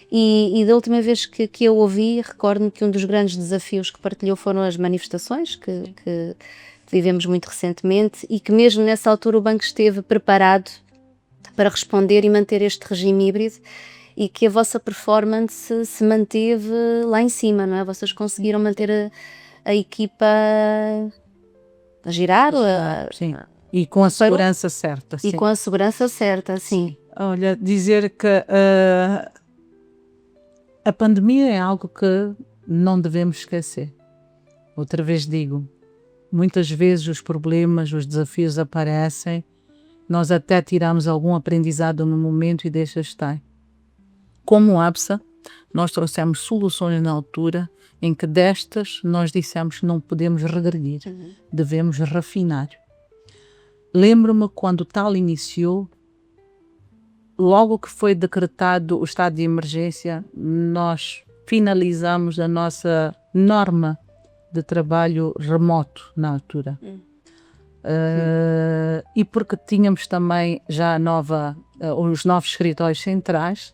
E da última vez que eu ouvi, recordo-me que um dos grandes desafios que partilhou foram as manifestações que vivemos muito recentemente e que mesmo nessa altura o banco esteve preparado para responder e manter este regime híbrido e que a vossa performance se manteve lá em cima, não é? Vocês conseguiram manter a equipa a girar? Sim, e com a segurança certa. E sim. com a segurança certa, sim. Olha, dizer que a pandemia é algo que não devemos esquecer. Outra vez digo, muitas vezes os problemas, os desafios aparecem, nós até tiramos algum aprendizado no momento e deixa estar. Como ABSA, nós trouxemos soluções na altura em que destas nós dissemos que não podemos regredir, devemos refinar. Lembro-me quando o tal iniciou, logo que foi decretado o estado de emergência, nós finalizamos a nossa norma de trabalho remoto na altura. E porque tínhamos também já os novos escritórios centrais,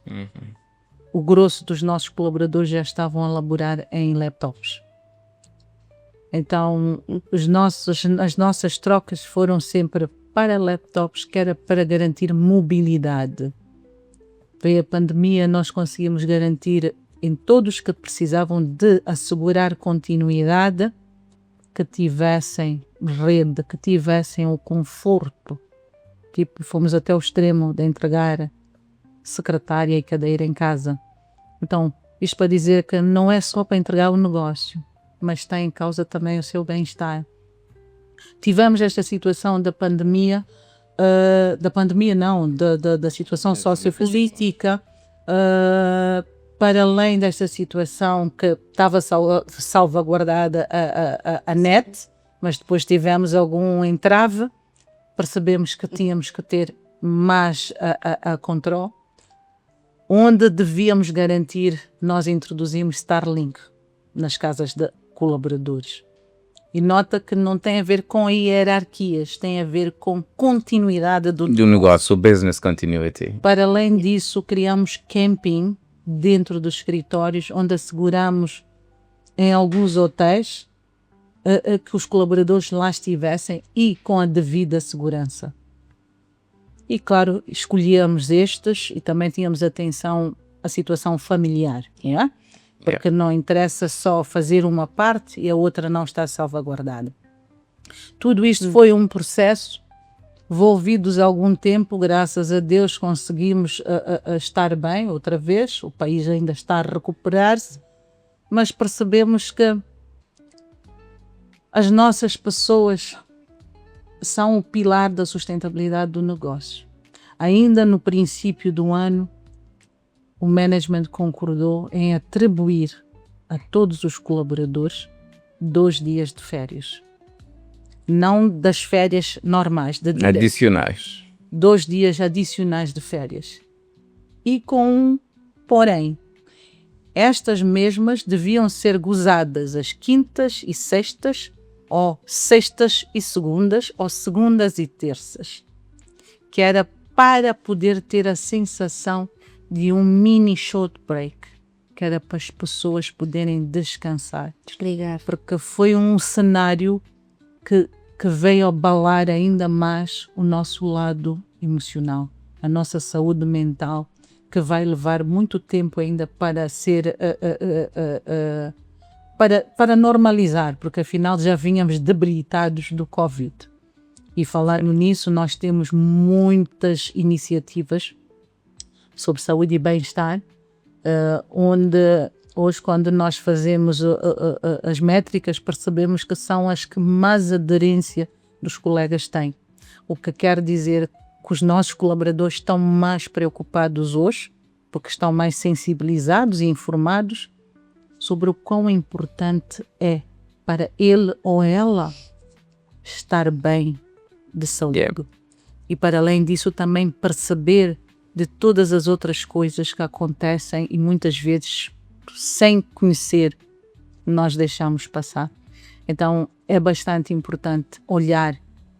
o grosso dos nossos colaboradores já estavam a laborar em laptops. Então as nossas trocas foram sempre para laptops, que era para garantir mobilidade. Veio a pandemia, nós conseguimos garantir em todos que precisavam de assegurar continuidade, que tivessem rede, que tivessem o conforto. Tipo, fomos até o extremo de entregar secretária e cadeira em casa. Então, isto para dizer que não é só para entregar o negócio, mas está em causa também o seu bem-estar. Tivemos esta situação da pandemia, da situação sociopolítica, para além desta situação que estava salvaguardada a net, mas depois tivemos algum entrave, percebemos que tínhamos que ter mais a controle. Onde devíamos garantir, nós introduzimos Starlink nas casas de colaboradores. E nota que não tem a ver com hierarquias, tem a ver com continuidade do negócio, business continuity. Para além disso, criamos camping dentro dos escritórios, onde asseguramos em alguns hotéis que os colaboradores lá estivessem e com a devida segurança. E claro, escolhíamos estes e também tínhamos atenção à situação familiar, é? Porque não interessa só fazer uma parte e a outra não está salvaguardada. Tudo isto foi um processo, envolvidos há algum tempo, graças a Deus conseguimos estar bem outra vez, o país ainda está a recuperar-se, mas percebemos que as nossas pessoas são o pilar da sustentabilidade do negócio. Ainda no princípio do ano, o management concordou em atribuir a todos os colaboradores 2 dias de férias. Não das férias normais. Adicionais. 2 dias adicionais de férias. E com um porém. Estas mesmas deviam ser gozadas às quintas e sextas, ou sextas e segundas, ou segundas e terças. Que era para poder ter a sensação de um mini short break, que era para as pessoas poderem descansar. Desligar. Porque foi um cenário que veio abalar ainda mais o nosso lado emocional, a nossa saúde mental, que vai levar muito tempo ainda para ser para normalizar, porque afinal já vínhamos debilitados do Covid. E falando nisso, nós temos muitas iniciativas sobre saúde e bem-estar, onde hoje, quando nós fazemos as métricas, percebemos que são as que mais aderência dos colegas têm. O que quer dizer que os nossos colaboradores estão mais preocupados hoje, porque estão mais sensibilizados e informados sobre o quão importante é para ele ou ela estar bem de saúde. Yeah. E para além disso também perceber de todas as outras coisas que acontecem e muitas vezes sem conhecer nós deixamos passar. Então é bastante importante olhar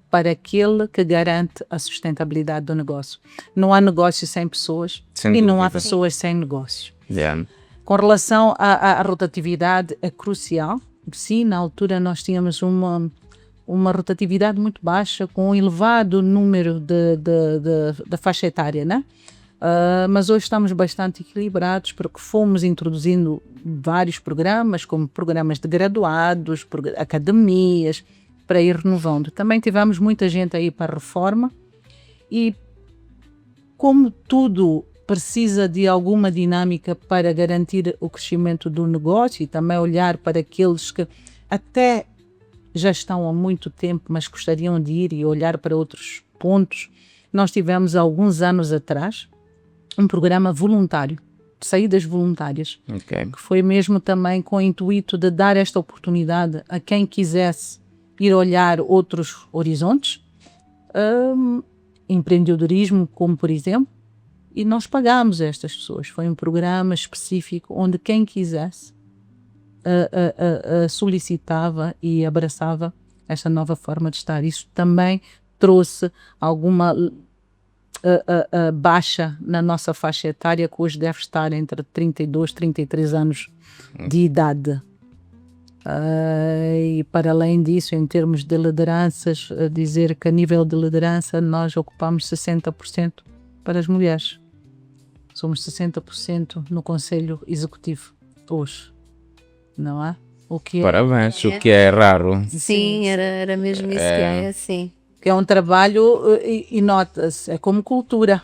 para aquele que garante a sustentabilidade do negócio. Não há negócio sem pessoas e não há pessoas sem negócio. Yeah. Com relação à rotatividade, é crucial. Sim, na altura nós tínhamos uma rotatividade muito baixa, com um elevado número da faixa etária, né? Mas hoje estamos bastante equilibrados, porque fomos introduzindo vários programas, como programas de graduados, academias, para ir renovando. Também tivemos muita gente aí para a reforma e, como tudo precisa de alguma dinâmica para garantir o crescimento do negócio e também olhar para aqueles que até já estão há muito tempo, mas gostariam de ir e olhar para outros pontos. Nós tivemos, há alguns anos atrás, um programa voluntário, de saídas voluntárias, que foi mesmo também com o intuito de dar esta oportunidade a quem quisesse ir olhar outros horizontes, empreendedorismo, como por exemplo, e nós pagámos estas pessoas. Foi um programa específico onde quem quisesse solicitava e abraçava esta nova forma de estar. Isso também trouxe alguma baixa na nossa faixa etária, que hoje deve estar entre 32 e 33 anos de idade. E para além disso, em termos de lideranças, dizer que a nível de liderança nós ocupamos 60% para as mulheres. Somos 60% no Conselho Executivo hoje, não é? Parabéns, o que é raro. Sim, era mesmo isso que é assim. Que é um trabalho, e nota-se, é como cultura.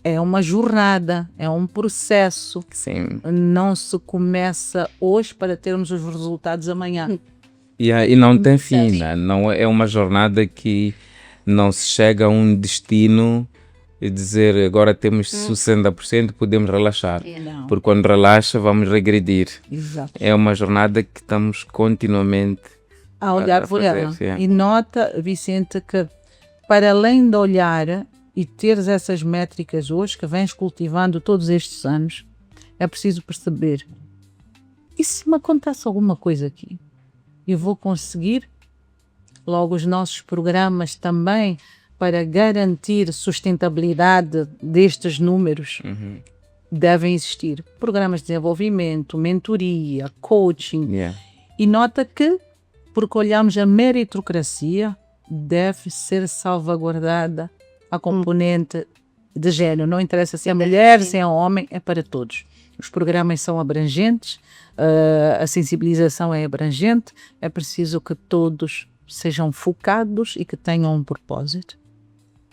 É uma jornada, é um processo. Sim. Não se começa hoje para termos os resultados amanhã. E não tem fim, né? Não é uma jornada que não se chega a um destino e dizer agora temos 60%, podemos relaxar. Não. Porque quando relaxa vamos regredir. Exato. É uma jornada que estamos continuamente A olhar por fazer, ela. sim. E nota, Vicente, que para além de olhar e teres essas métricas hoje, que vens cultivando todos estes anos, é preciso perceber: e se me acontece alguma coisa aqui? Eu vou conseguir? Logo, os nossos programas também, para garantir sustentabilidade destes números, devem existir. Programas de desenvolvimento, mentoria, coaching. Yeah. E nota que, porque olhamos a meritocracia, deve ser salvaguardada a componente de género. Não interessa se é mulher, se é homem, é para todos. Os programas são abrangentes, a sensibilização é abrangente, é preciso que todos sejam focados e que tenham um propósito.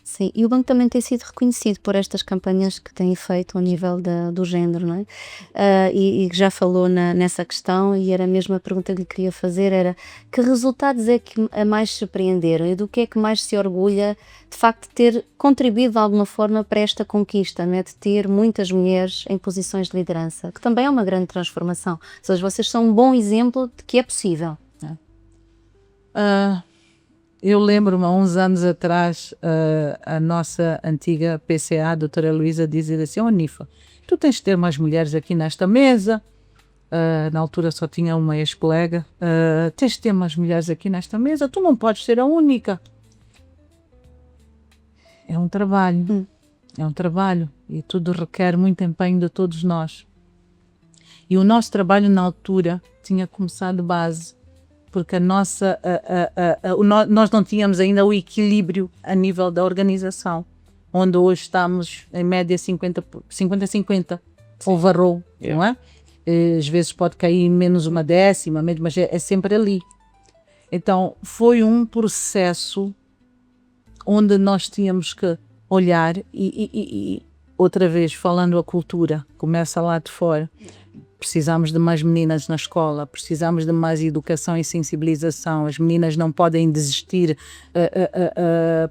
Sim, e o banco também tem sido reconhecido por estas campanhas que tem feito ao nível do género, não é? E já falou nessa questão, e era a mesma pergunta que lhe queria fazer, era que resultados é que a mais surpreenderam e do que é que mais se orgulha de facto de ter contribuído de alguma forma para esta conquista, não é? De ter muitas mulheres em posições de liderança, que também é uma grande transformação. Ou seja, vocês são um bom exemplo de que é possível. Eu lembro-me, há uns anos atrás, a nossa antiga PCA, a doutora Luísa, dizer assim: Nifa, tu tens de ter mais mulheres aqui nesta mesa. Na altura só tinha uma ex-colega. Tens de ter mais mulheres aqui nesta mesa, tu não podes ser a única. É um trabalho, é um trabalho, e tudo requer muito empenho de todos nós. E o nosso trabalho na altura tinha começado de base, porque nós não tínhamos ainda o equilíbrio a nível da organização, onde hoje estamos em média 50-50, overall, não é? Às vezes pode cair menos uma décima, mas é sempre ali. Então foi um processo onde nós tínhamos que olhar e outra vez falando a cultura, começa lá de fora. Precisamos de mais meninas na escola, precisamos de mais educação e sensibilização. As meninas não podem desistir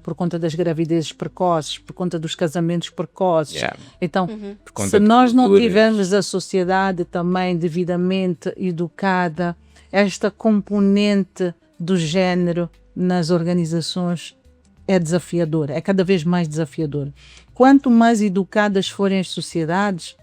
por conta das gravidezes precoces, por conta dos casamentos precoces. Yeah. Então, conta se de nós não culturas. tivermos a sociedade também devidamente educada, esta componente do género nas organizações é desafiadora, é cada vez mais desafiadora. Quanto mais educadas forem as sociedades,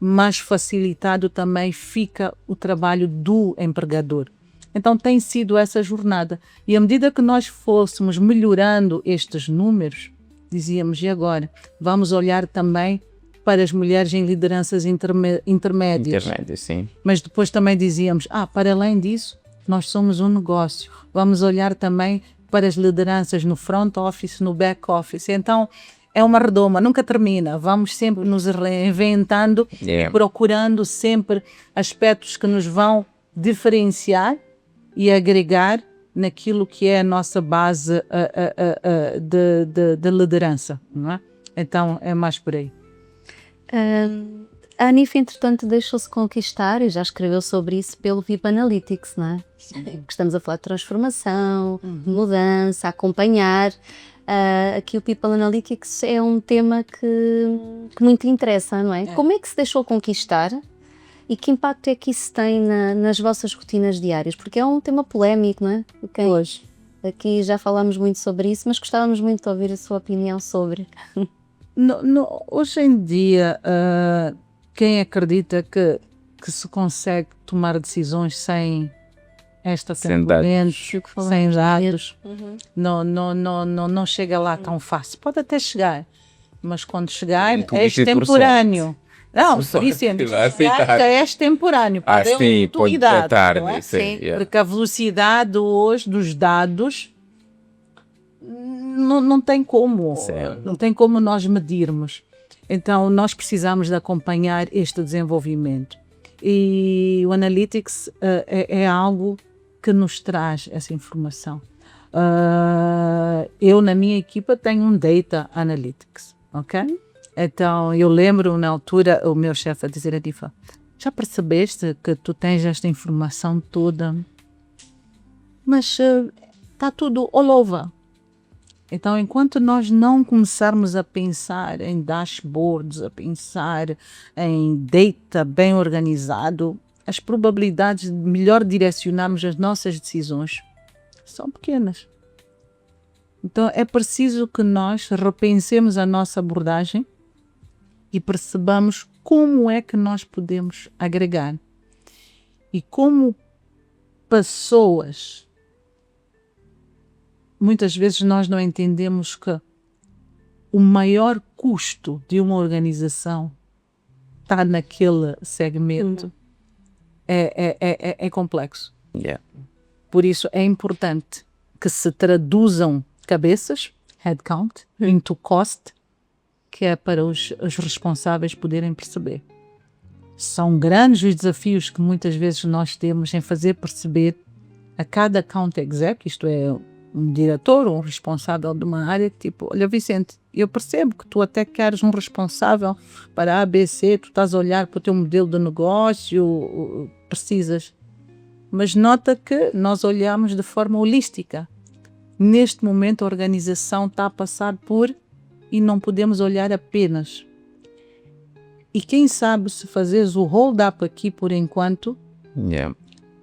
mais facilitado também fica o trabalho do empregador. Então tem sido essa jornada. E à medida que nós fôssemos melhorando estes números, dizíamos, e agora? Vamos olhar também para as mulheres em lideranças intermédias. Intermédio, sim. Mas depois também dizíamos, para além disso, nós somos um negócio. Vamos olhar também para as lideranças no front office, no back office. Então, é uma redoma, nunca termina. Vamos sempre nos reinventando, procurando sempre aspectos que nos vão diferenciar e agregar naquilo que é a nossa base de liderança, não é? Então, é mais por aí. A Anifa, entretanto, deixou-se conquistar, e já escreveu sobre isso, pelo VIP Analytics, não é? Que estamos a falar de transformação, mudança, acompanhar. Aqui o People Analytics é um tema que muito interessa, não é? Como é que se deixou conquistar e que impacto é que isso tem nas vossas rotinas diárias? Porque é um tema polémico, não é? Hoje. Aqui já falámos muito sobre isso, mas gostávamos muito de ouvir a sua opinião sobre. Hoje em dia, quem acredita que se consegue tomar decisões sem esta componente, sem dados, não chega lá tão fácil. Pode até chegar, mas quando chegar é extemporâneo. Não, por isso é extemporâneo. Pode ser tarde. Não é? Sim. Porque a velocidade hoje dos dados não tem como. Não tem como nós medirmos. Então, nós precisamos de acompanhar este desenvolvimento. E o Analytics é algo que nos traz essa informação. Eu, na minha equipa, tenho um Data Analytics, ok? Então, eu lembro, na altura, o meu chefe a dizer, Anifa, já percebeste que tu tens esta informação toda? Mas está tudo all over. Então, enquanto nós não começarmos a pensar em dashboards, a pensar em data bem organizado, as probabilidades de melhor direcionarmos as nossas decisões são pequenas. Então, é preciso que nós repensemos a nossa abordagem e percebamos como é que nós podemos agregar. E como pessoas, muitas vezes nós não entendemos que o maior custo de uma organização está naquele segmento. É complexo. Por isso é importante que se traduzam cabeças, headcount, into cost, que é para os responsáveis poderem perceber. São grandes os desafios que muitas vezes nós temos em fazer perceber a cada account exec, isto é, um diretor ou um responsável de uma área, tipo, olha Vicente, eu percebo que tu até queres um responsável para A, B, C, tu estás a olhar para o teu modelo de negócio, precisas. Mas nota que nós olhamos de forma holística. Neste momento a organização está a passar por e não podemos olhar apenas. E quem sabe se fazeres o hold-up aqui por enquanto,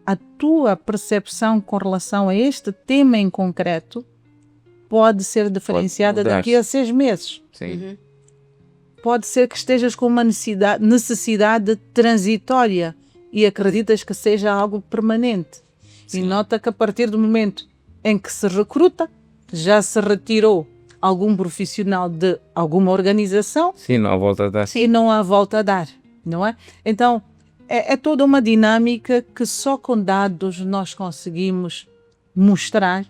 a tua percepção com relação a este tema em concreto pode ser diferenciada daqui a 6 meses. Sim. Pode ser que estejas com uma necessidade transitória e acreditas que seja algo permanente. Sim. E nota que a partir do momento em que se recruta, já se retirou algum profissional de alguma organização. Sim, não há volta a dar. E não há volta a dar, não é? Então, é toda uma dinâmica que só com dados nós conseguimos mostrar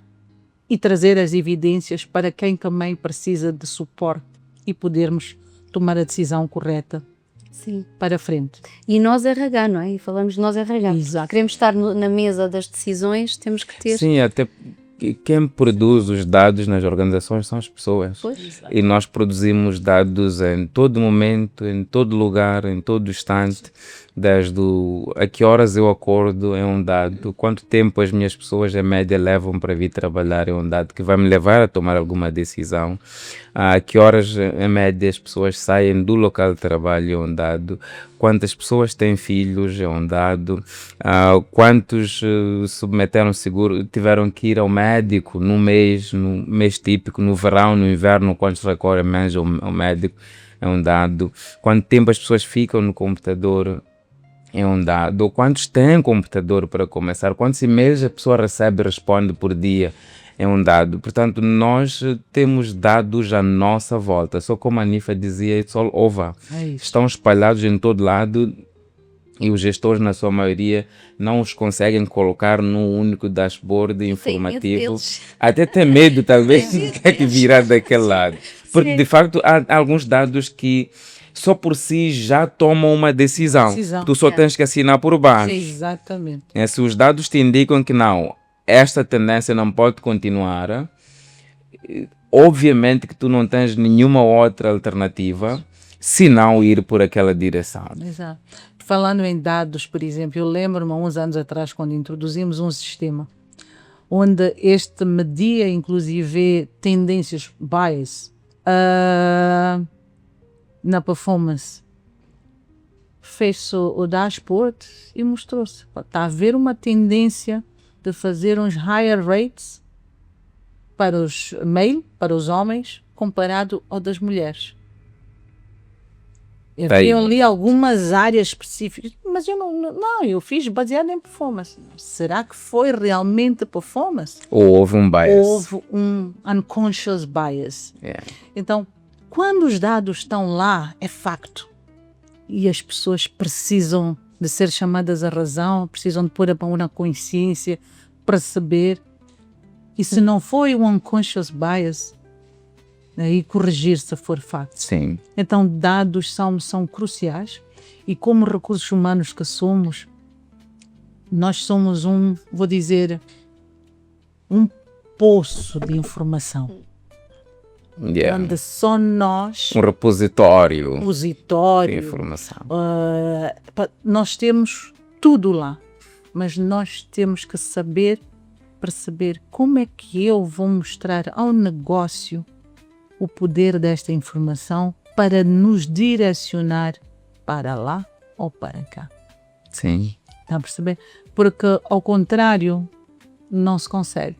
e trazer as evidências para quem também precisa de suporte e podermos tomar a decisão correta. Sim. Para frente. E nós RH, não é? E falamos de nós RH. Exato. Queremos estar na mesa das decisões, temos que ter... Sim, até quem produz os dados nas organizações são as pessoas. Pois. E nós produzimos dados em todo momento, em todo lugar, em todo instante. Desde a que horas eu acordo é um dado, quanto tempo as minhas pessoas em média levam para vir trabalhar é um dado que vai me levar a tomar alguma decisão. A que horas em média as pessoas saem do local de trabalho é um dado. Quantas pessoas têm filhos é um dado. Quantos submeteram seguro, tiveram que ir ao médico no mês típico, no verão, no inverno, quantos recorrem menos ao médico é um dado. Quanto tempo as pessoas ficam no computador é um dado. Quantos têm computador para começar, quantos e-mails a pessoa recebe e responde por dia é um dado. Portanto, nós temos dados à nossa volta, só como a Nifa dizia, it's all over. Estão espalhados em todo lado e os gestores, na sua maioria, não os conseguem colocar num único dashboard informativo. Até tem medo, talvez, do que é que virá daquele lado. Porque, de facto, há alguns dados que só por si já tomam uma decisão. Tu só tens que assinar por baixo. Exatamente. Se os dados te indicam que não, esta tendência não pode continuar, obviamente que tu não tens nenhuma outra alternativa se não ir por aquela direção. Exato. Falando em dados, por exemplo, eu lembro-me há uns anos atrás, quando introduzimos um sistema onde este media, inclusive, tendências bias na performance. Fez o dashboard e mostrou-se. Está a haver uma tendência de fazer uns higher rates para os male, para os homens, comparado ao das mulheres. Haviam ali algumas áreas específicas, mas eu não, eu fiz baseado em performance. Será que foi realmente performance? Ou houve um bias? Houve um unconscious bias. Yeah. Então, quando os dados estão lá, é facto. E as pessoas precisam de ser chamadas à razão, precisam de pôr a mão na consciência, perceber. E se não foi um unconscious bias, aí corrigir se for facto. Sim. Então, dados são cruciais. E como recursos humanos que somos, nós somos um poço de informação. Yeah. Onde só nós... Um repositório de informação. Nós temos tudo lá, mas nós temos que saber perceber como é que eu vou mostrar ao negócio o poder desta informação para nos direcionar para lá ou para cá. Sim. Está a perceber? Porque, ao contrário, não se consegue.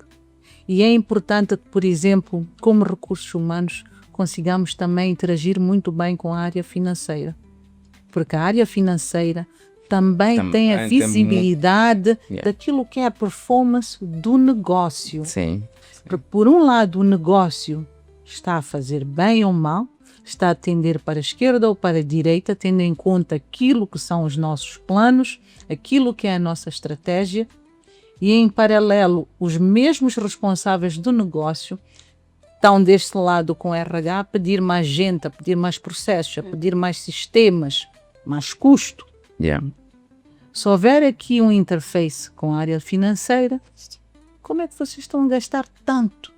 E é importante que, por exemplo, como recursos humanos, consigamos também interagir muito bem com a área financeira. Porque a área financeira também tem a visibilidade daquilo que é a performance do negócio. Sim. Porque, por um lado, o negócio está a fazer bem ou mal, está a tender para a esquerda ou para a direita, tendo em conta aquilo que são os nossos planos, aquilo que é a nossa estratégia, e em paralelo, os mesmos responsáveis do negócio estão deste lado com o RH a pedir mais gente, a pedir mais processos, a pedir mais sistemas, mais custo. Yeah. Se houver aqui um interface com a área financeira, como é que vocês estão a gastar tanto?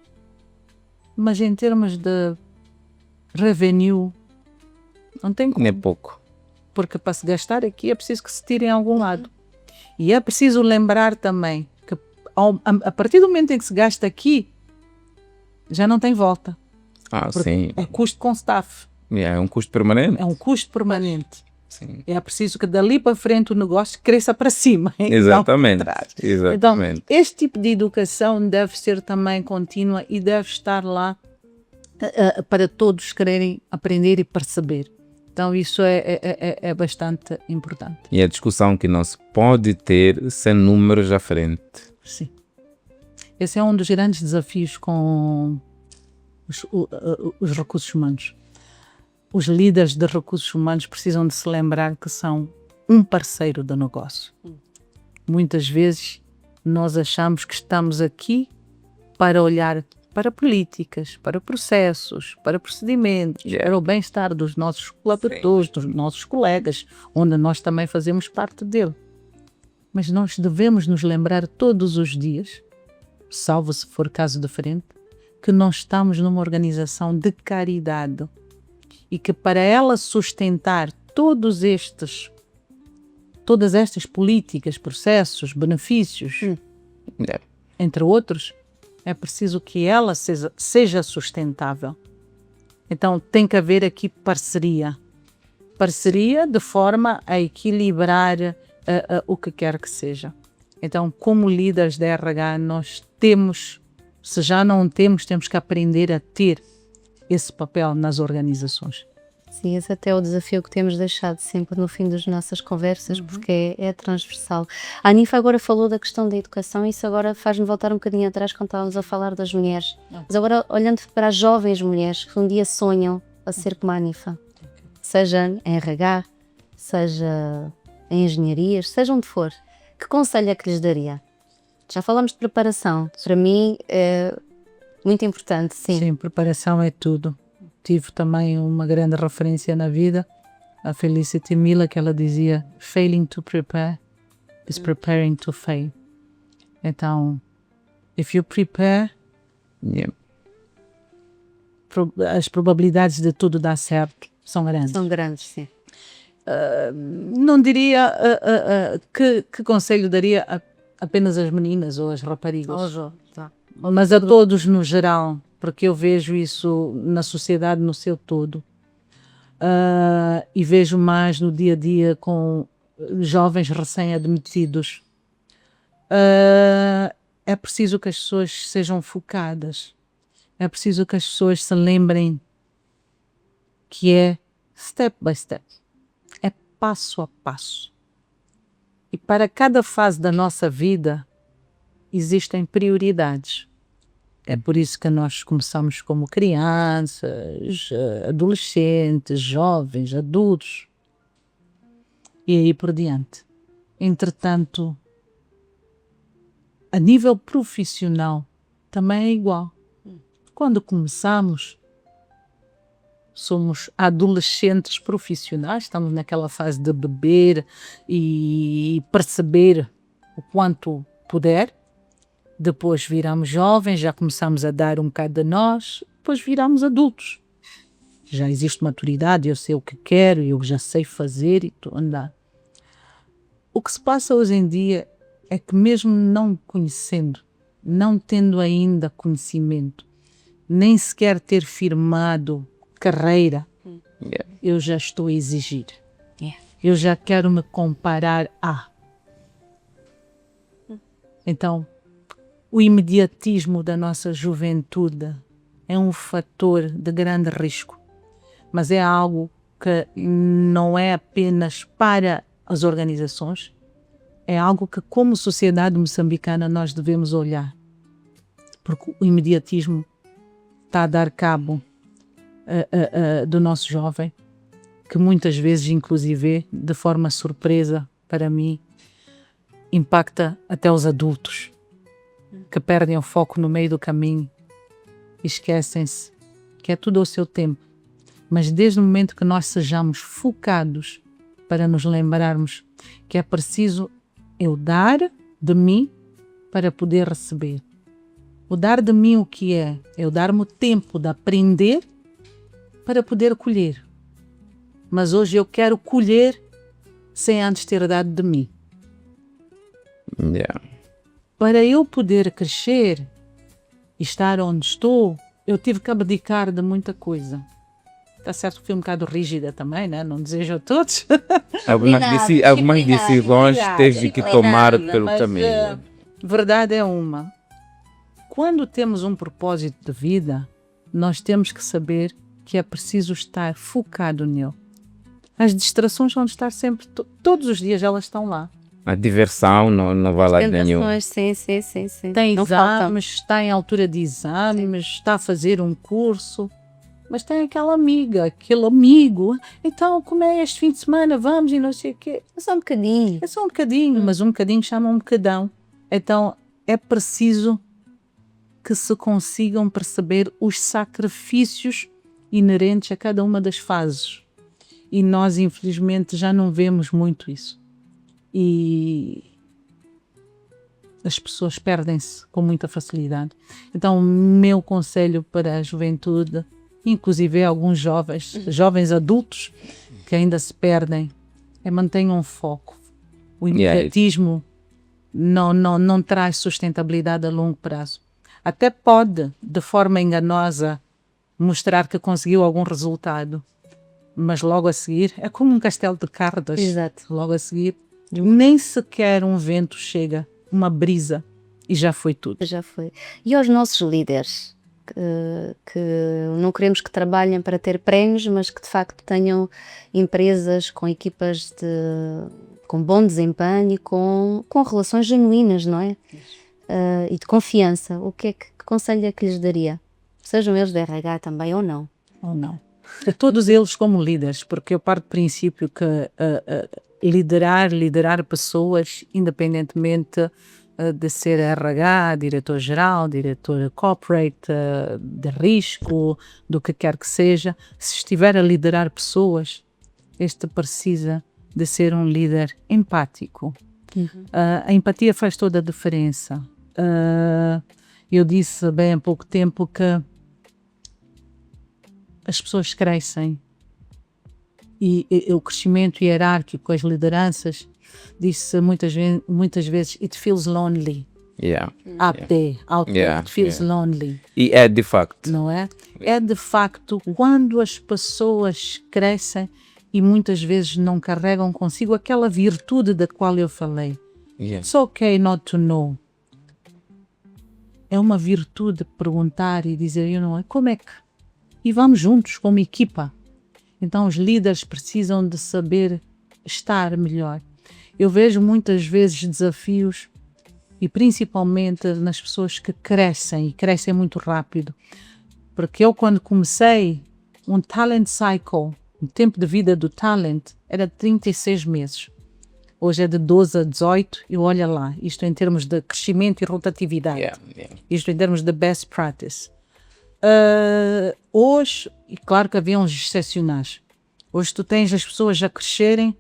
Mas em termos de revenue, não tem como. Nem pouco. Porque para se gastar aqui é preciso que se tire em algum lado. E é preciso lembrar também que a partir do momento em que se gasta aqui, já não tem volta. Sim. É custo com staff. É um custo permanente. É um custo permanente. Sim. É preciso que dali para frente o negócio cresça para cima. Exatamente. Então, este tipo de educação deve ser também contínua e deve estar lá para todos quererem aprender e perceber. Então, isso é bastante importante. E a discussão que não se pode ter sem números à frente. Sim. Esse é um dos grandes desafios com os recursos humanos. Os líderes de recursos humanos precisam de se lembrar que são um parceiro de negócio. Muitas vezes nós achamos que estamos aqui para olhar para políticas, para processos, para procedimentos, para o bem-estar dos nossos colaboradores, dos nossos colegas, onde nós também fazemos parte dele. Mas nós devemos nos lembrar todos os dias, salvo se for caso diferente, que nós estamos numa organização de caridade e que para ela sustentar todas estas políticas, processos, benefícios, entre outros, é preciso que ela seja sustentável. Então tem que haver aqui parceria. Parceria de forma a equilibrar o que quer que seja. Então, como líderes da RH, nós temos, se já não temos, temos que aprender a ter esse papel nas organizações. Sim, esse até é o desafio que temos deixado sempre no fim das nossas conversas, porque é transversal. A Anifa agora falou da questão da educação, e isso agora faz-me voltar um bocadinho atrás quando estávamos a falar das mulheres. Mas agora, olhando para as jovens mulheres que um dia sonham a ser como a Anifa, seja em RH, seja em engenharias, seja onde for, que conselho é que lhes daria? Já falamos de preparação, para mim é muito importante, sim. Sim, preparação é tudo. Tive também uma grande referência na vida, a Felicity Miller, que ela dizia: failing to prepare is preparing to fail. Então, if you prepare, as probabilidades de tudo dar certo são grandes. São grandes, sim. Não diria que conselho daria apenas às meninas ou às raparigas, mas a todos no geral, porque eu vejo isso na sociedade no seu todo, e vejo mais no dia a dia com jovens recém-admitidos. É preciso que as pessoas sejam focadas, é preciso que as pessoas se lembrem que é step by step, é passo a passo. E para cada fase da nossa vida existem prioridades. É por isso que nós começamos como crianças, adolescentes, jovens, adultos e aí por diante. Entretanto, a nível profissional também é igual. Quando começamos, somos adolescentes profissionais, estamos naquela fase de beber e perceber o quanto puder. Depois viramos jovens, já começamos a dar um bocado de nós, depois viramos adultos. Já existe maturidade, eu sei o que quero, eu já sei fazer e estou a andar. O que se passa hoje em dia é que mesmo não conhecendo, não tendo ainda conhecimento, nem sequer ter firmado carreira, eu já estou a exigir. Eu já quero me comparar a. Então, o imediatismo da nossa juventude é um fator de grande risco, mas é algo que não é apenas para as organizações, é algo que como sociedade moçambicana nós devemos olhar, porque o imediatismo está a dar cabo do nosso jovem, que muitas vezes, inclusive, de forma surpresa para mim, impacta até os adultos, que perdem o foco no meio do caminho e esquecem-se que é tudo ao seu tempo. Mas desde o momento que nós sejamos focados para nos lembrarmos que é preciso eu dar de mim para poder receber. O dar de mim o que é? Eu dar-me o tempo de aprender para poder colher. Mas hoje eu quero colher sem antes ter dado de mim. Para eu poder crescer e estar onde estou, eu tive que abdicar de muita coisa. Está certo que fui um bocado rígida também, né? Não desejo a todos. Algumas decisões teve que tomar pelo caminho. Verdade é uma. Quando temos um propósito de vida, nós temos que saber que é preciso estar focado nele. As distrações vão estar sempre, todos os dias elas estão lá. A diversão não vai lá nenhum. Sim. Tem não exames, está em altura de exames, está a fazer um curso. mas tem aquela amiga, aquele amigo. Então, como é este fim de semana? Vamos e não sei o quê. É só um bocadinho. É só um bocadinho, mas um bocadinho chama um bocadão. Então, é preciso que se consigam perceber os sacrifícios inerentes a cada uma das fases. E nós, infelizmente, já não vemos muito isso. E as pessoas perdem-se com muita facilidade. Então, o meu conselho para a juventude, inclusive alguns jovens adultos que ainda se perdem, é mantenham foco. O imediatismo não traz sustentabilidade a longo prazo. Até pode, de forma enganosa, mostrar que conseguiu algum resultado, mas logo a seguir é como um castelo de cartas. Exato. Logo a seguir, nem sequer um vento chega, uma brisa, e já foi tudo. Já foi. E aos nossos líderes, que não queremos que trabalhem para ter prémios, mas que de facto tenham empresas com equipas com bom desempenho e com relações genuínas, não é? E de confiança. O que conselho é que lhes daria? Sejam eles de RH também ou não? Ou não. Todos eles como líderes, porque eu parto do princípio que liderar pessoas, independentemente de ser RH, diretor-geral, diretor corporate, de risco, do que quer que seja, se estiver a liderar pessoas, este precisa de ser um líder empático. A empatia faz toda a diferença. Eu disse bem há pouco tempo que as pessoas crescem e o crescimento hierárquico, as lideranças, disse muitas vezes, it feels lonely. Out there, it feels lonely. E é de facto. Não é? É de facto quando as pessoas crescem e muitas vezes não carregam consigo aquela virtude da qual eu falei. It's okay not to know. É uma virtude perguntar e dizer, como é que... E vamos juntos, como equipa. Então os líderes precisam de saber estar melhor. Eu vejo muitas vezes desafios, e principalmente nas pessoas que crescem, e crescem muito rápido. Porque eu, quando comecei um talent cycle, o tempo de vida do talent era de 36 meses. Hoje é de 12 a 18, e olha lá, isto em termos de crescimento e rotatividade. Isto em termos de best practice. Hoje, e claro que havia uns excepcionais, hoje tu tens as pessoas a crescerem,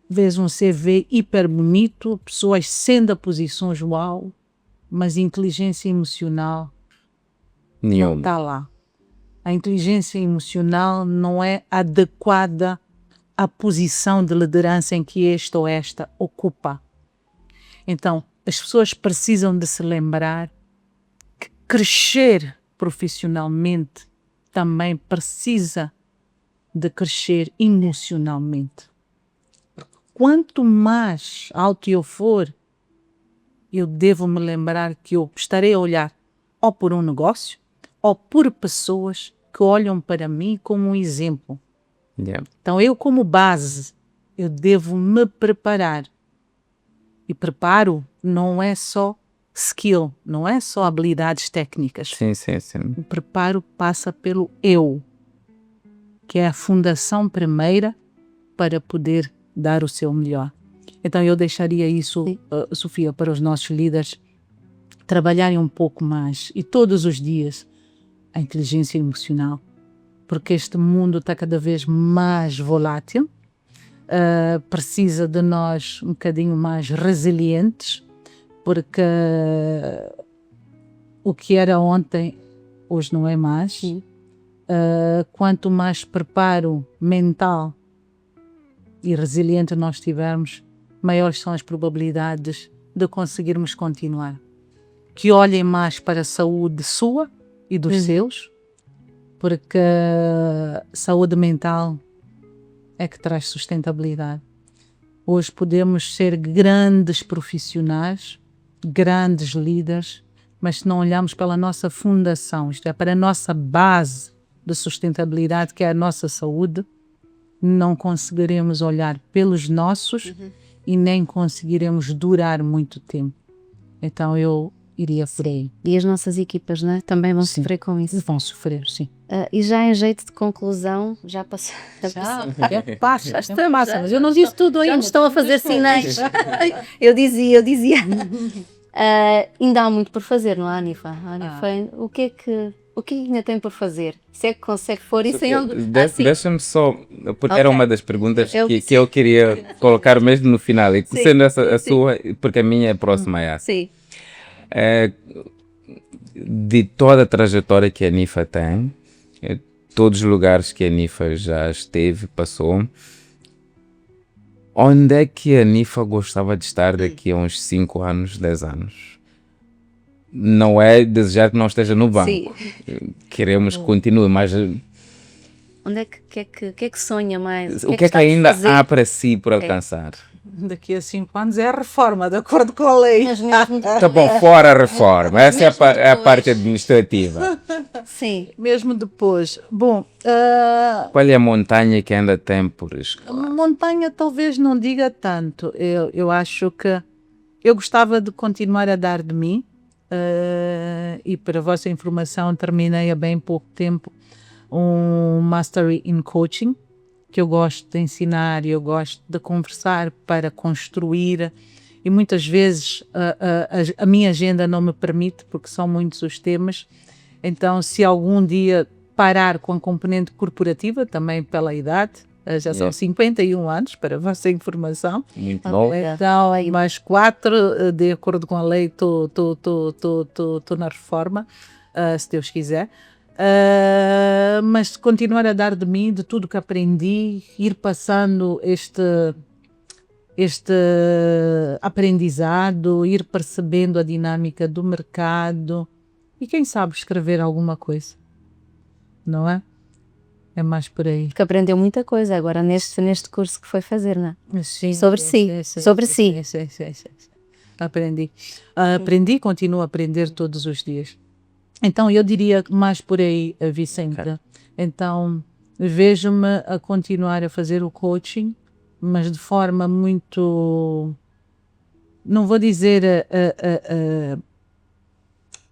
vês um CV hiper bonito, pessoas sendo a posições uau, mas inteligência emocional não está lá. A inteligência emocional não é adequada à posição de liderança em que este ou esta ocupa. Então, as pessoas precisam de se lembrar que crescer profissionalmente também precisa de crescer emocionalmente. Quanto mais alto eu for, eu devo me lembrar que eu estarei a olhar ou por um negócio ou por pessoas que olham para mim como um exemplo. Então eu, como base, eu devo me preparar. E preparo não é só skill, não é só habilidades técnicas. Sim. O preparo passa pelo eu, que é a fundação primeira para poder dar o seu melhor. Então eu deixaria isso, Sofia, para os nossos líderes trabalharem um pouco mais e todos os dias a inteligência emocional, porque este mundo está cada vez mais volátil, precisa de nós um bocadinho mais resilientes, porque o que era ontem, hoje não é mais. Quanto mais preparo mental e resiliente nós tivermos, maiores são as probabilidades de conseguirmos continuar. Que olhem mais para a saúde sua e dos seus, porque saúde mental é que traz sustentabilidade. Hoje podemos ser grandes profissionais, grandes líderes, mas se não olharmos pela nossa fundação, isto é, para a nossa base de sustentabilidade, que é a nossa saúde, não conseguiremos olhar pelos nossos e nem conseguiremos durar muito tempo. Então eu iria por aí. E as nossas equipas, não é? Também vão Sim. sofrer com isso. Vão sofrer, sim. E já em jeito de conclusão, já passou. Passa, Já estamos, passa, já- mas eu não disse tudo Já ainda. me estão a fazer sinais. Eu dizia. Ainda há muito por fazer, não há, Anifa? O que é que ainda tem por fazer? Se é que consegue pôr isso em algo assim? Deixa-me só, porque Ok. era uma das perguntas Eu- que eu queria colocar mesmo no final, e Sim, sendo essa a sim. sua, porque a minha é próxima a essa. Sim. De toda a trajetória que a Nifa tem, todos os lugares que a Nifa já esteve, passou, onde é que a Nifa gostava de estar daqui a uns 5 anos, 10 anos? Não é desejar que não esteja no banco. Sim. Queremos que continue, mas Onde é que sonha mais? o que é que está por ainda fazer? há para si por alcançar? Daqui a 5 anos é a reforma, de acordo com a lei. Mas mesmo- Tá bom, fora a reforma. Essa é a parte administrativa. Sim. Mesmo depois. Bom, Qual é a montanha que ainda tem por escalar? montanha talvez não diga tanto. Eu acho que eu gostava de continuar a dar de mim. E para a vossa informação, terminei há bem pouco tempo um Mastery in Coaching, que eu gosto de ensinar e eu gosto de conversar para construir, e muitas vezes a minha agenda não me permite, porque são muitos os temas. Então, se algum dia parar com a componente corporativa, também pela idade, já são 51 anos, para a vossa informação. Muito novo. Então, mais 4, de acordo com a lei, estou na reforma, se Deus quiser. Mas continuar a dar de mim, de tudo que aprendi, ir passando este aprendizado, ir percebendo a dinâmica do mercado e quem sabe escrever alguma coisa, não é? É mais por aí. Que aprendeu muita coisa agora neste curso que foi fazer, não é? Sim, Sobre si, sobre si. Sim. Aprendi, continuo a aprender todos os dias. Então, eu diria mais por aí, Vicente. Ok. Então, vejo-me a continuar a fazer o coaching, mas de forma muito, não vou dizer,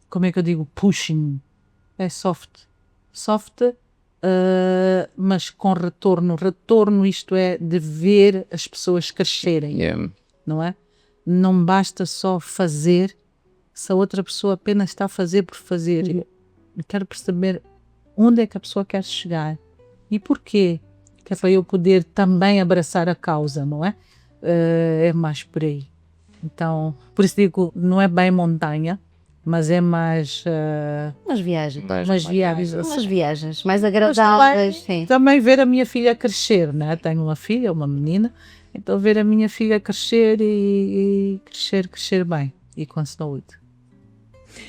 como é que eu digo, pushing, é soft, mas com retorno, isto é, de ver as pessoas crescerem, Yeah. não é? Não basta só fazer, se a outra pessoa apenas está a fazer por fazer. Eu quero perceber onde é que a pessoa quer chegar e porquê, que é para eu poder também abraçar a causa, não é? É mais por aí. Então, por isso digo, não é bem montanha, mas é mais Umas viagens. umas viagens. Umas viagens mais agradáveis, sim. Também ver a minha filha crescer, né? Tenho uma filha, uma menina, então ver a minha filha crescer e crescer bem e com saúde.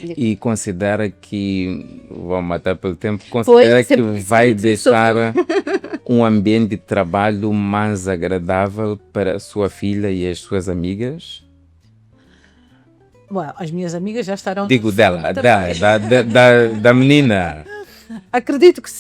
E considera que, vou matar pelo tempo, considera que vai deixar um ambiente de trabalho mais agradável para a sua filha e as suas amigas? Bom, as minhas amigas já estarão... Digo dela, da menina. Acredito que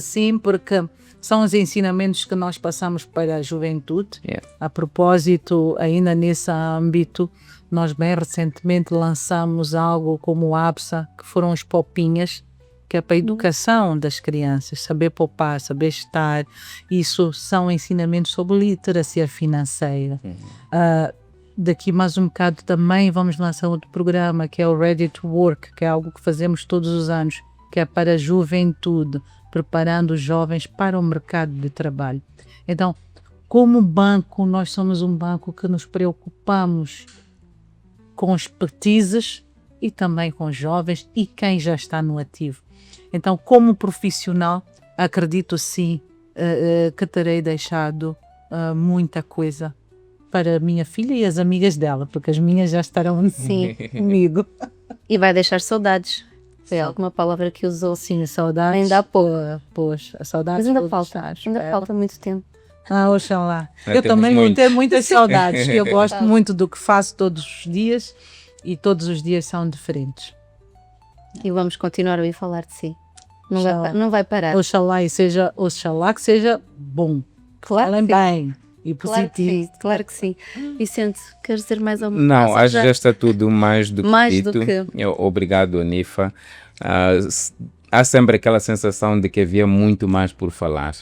sim, porque são os ensinamentos que nós passamos para a juventude. Yeah. A propósito, ainda nesse âmbito, nós bem recentemente lançamos algo como o ABSA, que foram as popinhas, que é para a educação das crianças, saber poupar, saber estar. Isso são ensinamentos sobre literacia financeira. Daqui mais um bocado também vamos lançar outro programa, que é o Ready to Work, que é algo que fazemos todos os anos, que é para a juventude, preparando os jovens para o mercado de trabalho. Então, como banco, nós somos um banco que nos preocupamos com os expertises e também com os jovens e quem já está no ativo. Então, como profissional, acredito sim que terei deixado muita coisa para a minha filha e as amigas dela, porque as minhas já estarão Sim. comigo. E vai deixar saudades. Foi alguma palavra que usou. Sim, saudades. Ainda há pouco. Pois, a saudades. Mas ainda todos falta. estão. Ainda falta muito tempo. Oxalá. Eu Temos também vou muito. ter muitas saudades. Eu gosto muito do que faço todos os dias e todos os dias são diferentes. E vamos continuar a ouvir falar de si. Oxalá. Não vai parar. Oxalá que seja bom. Claro Falem que sim. bem. e Claro que positivo. sim, claro que sim. Vicente, queres dizer mais alguma Não, coisa? acho que já está tudo mais do que Mais do dito. que- Obrigado, Anifa. Há sempre aquela sensação de que havia muito mais por falar.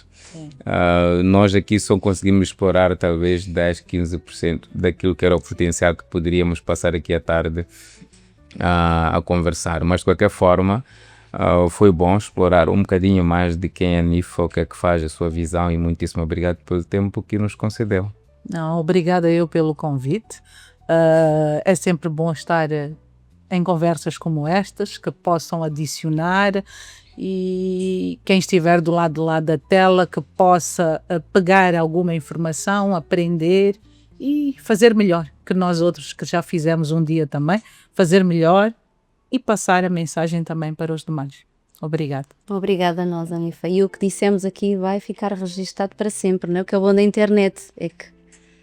Nós aqui só conseguimos explorar talvez 10, 15% daquilo que era o potencial que poderíamos passar aqui à tarde a conversar. Mas de qualquer forma, foi bom explorar um bocadinho mais de quem é a Anifa, o que é que faz, a sua visão, e muitíssimo obrigado pelo tempo que nos concedeu. Não, obrigada eu pelo convite. É sempre bom estar em conversas como estas, que possam adicionar, e quem estiver do lado de lá da tela que possa pegar alguma informação, aprender e fazer melhor, que nós outros que já fizemos um dia também, fazer melhor e passar a mensagem também para os demais. Obrigada. Obrigada a nós, Anifa. E o que dissemos aqui vai ficar registado para sempre, não é? O que é bom da internet é que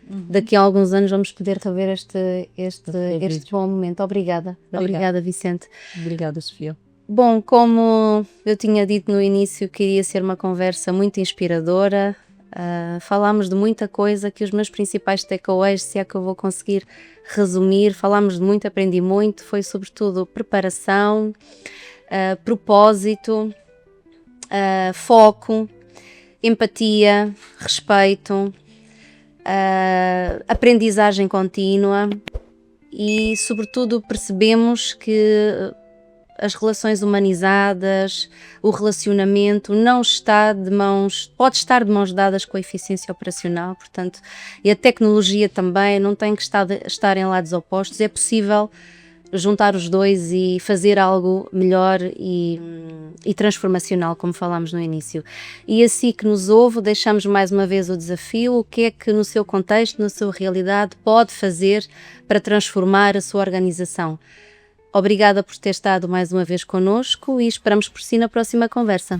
daqui a alguns anos vamos poder rever este bom momento. Obrigada. Obrigada, Vicente. Obrigada, Sofia. Bom, como eu tinha dito no início, queria ser uma conversa muito inspiradora. Falámos de muita coisa, que os meus principais takeaways, se é que eu vou conseguir resumir, falámos de muito, aprendi muito, foi sobretudo preparação, propósito, foco, empatia, respeito, aprendizagem contínua e sobretudo percebemos que as relações humanizadas, o relacionamento não está pode estar de mãos dadas com a eficiência operacional, portanto, e a tecnologia também não tem que estar em lados opostos, é possível juntar os dois e fazer algo melhor e transformacional, como falámos no início. E assim que nos ouve, deixamos mais uma vez o desafio, o que é que no seu contexto, na sua realidade, pode fazer para transformar a sua organização. Obrigada por ter estado mais uma vez connosco e esperamos por si na próxima conversa.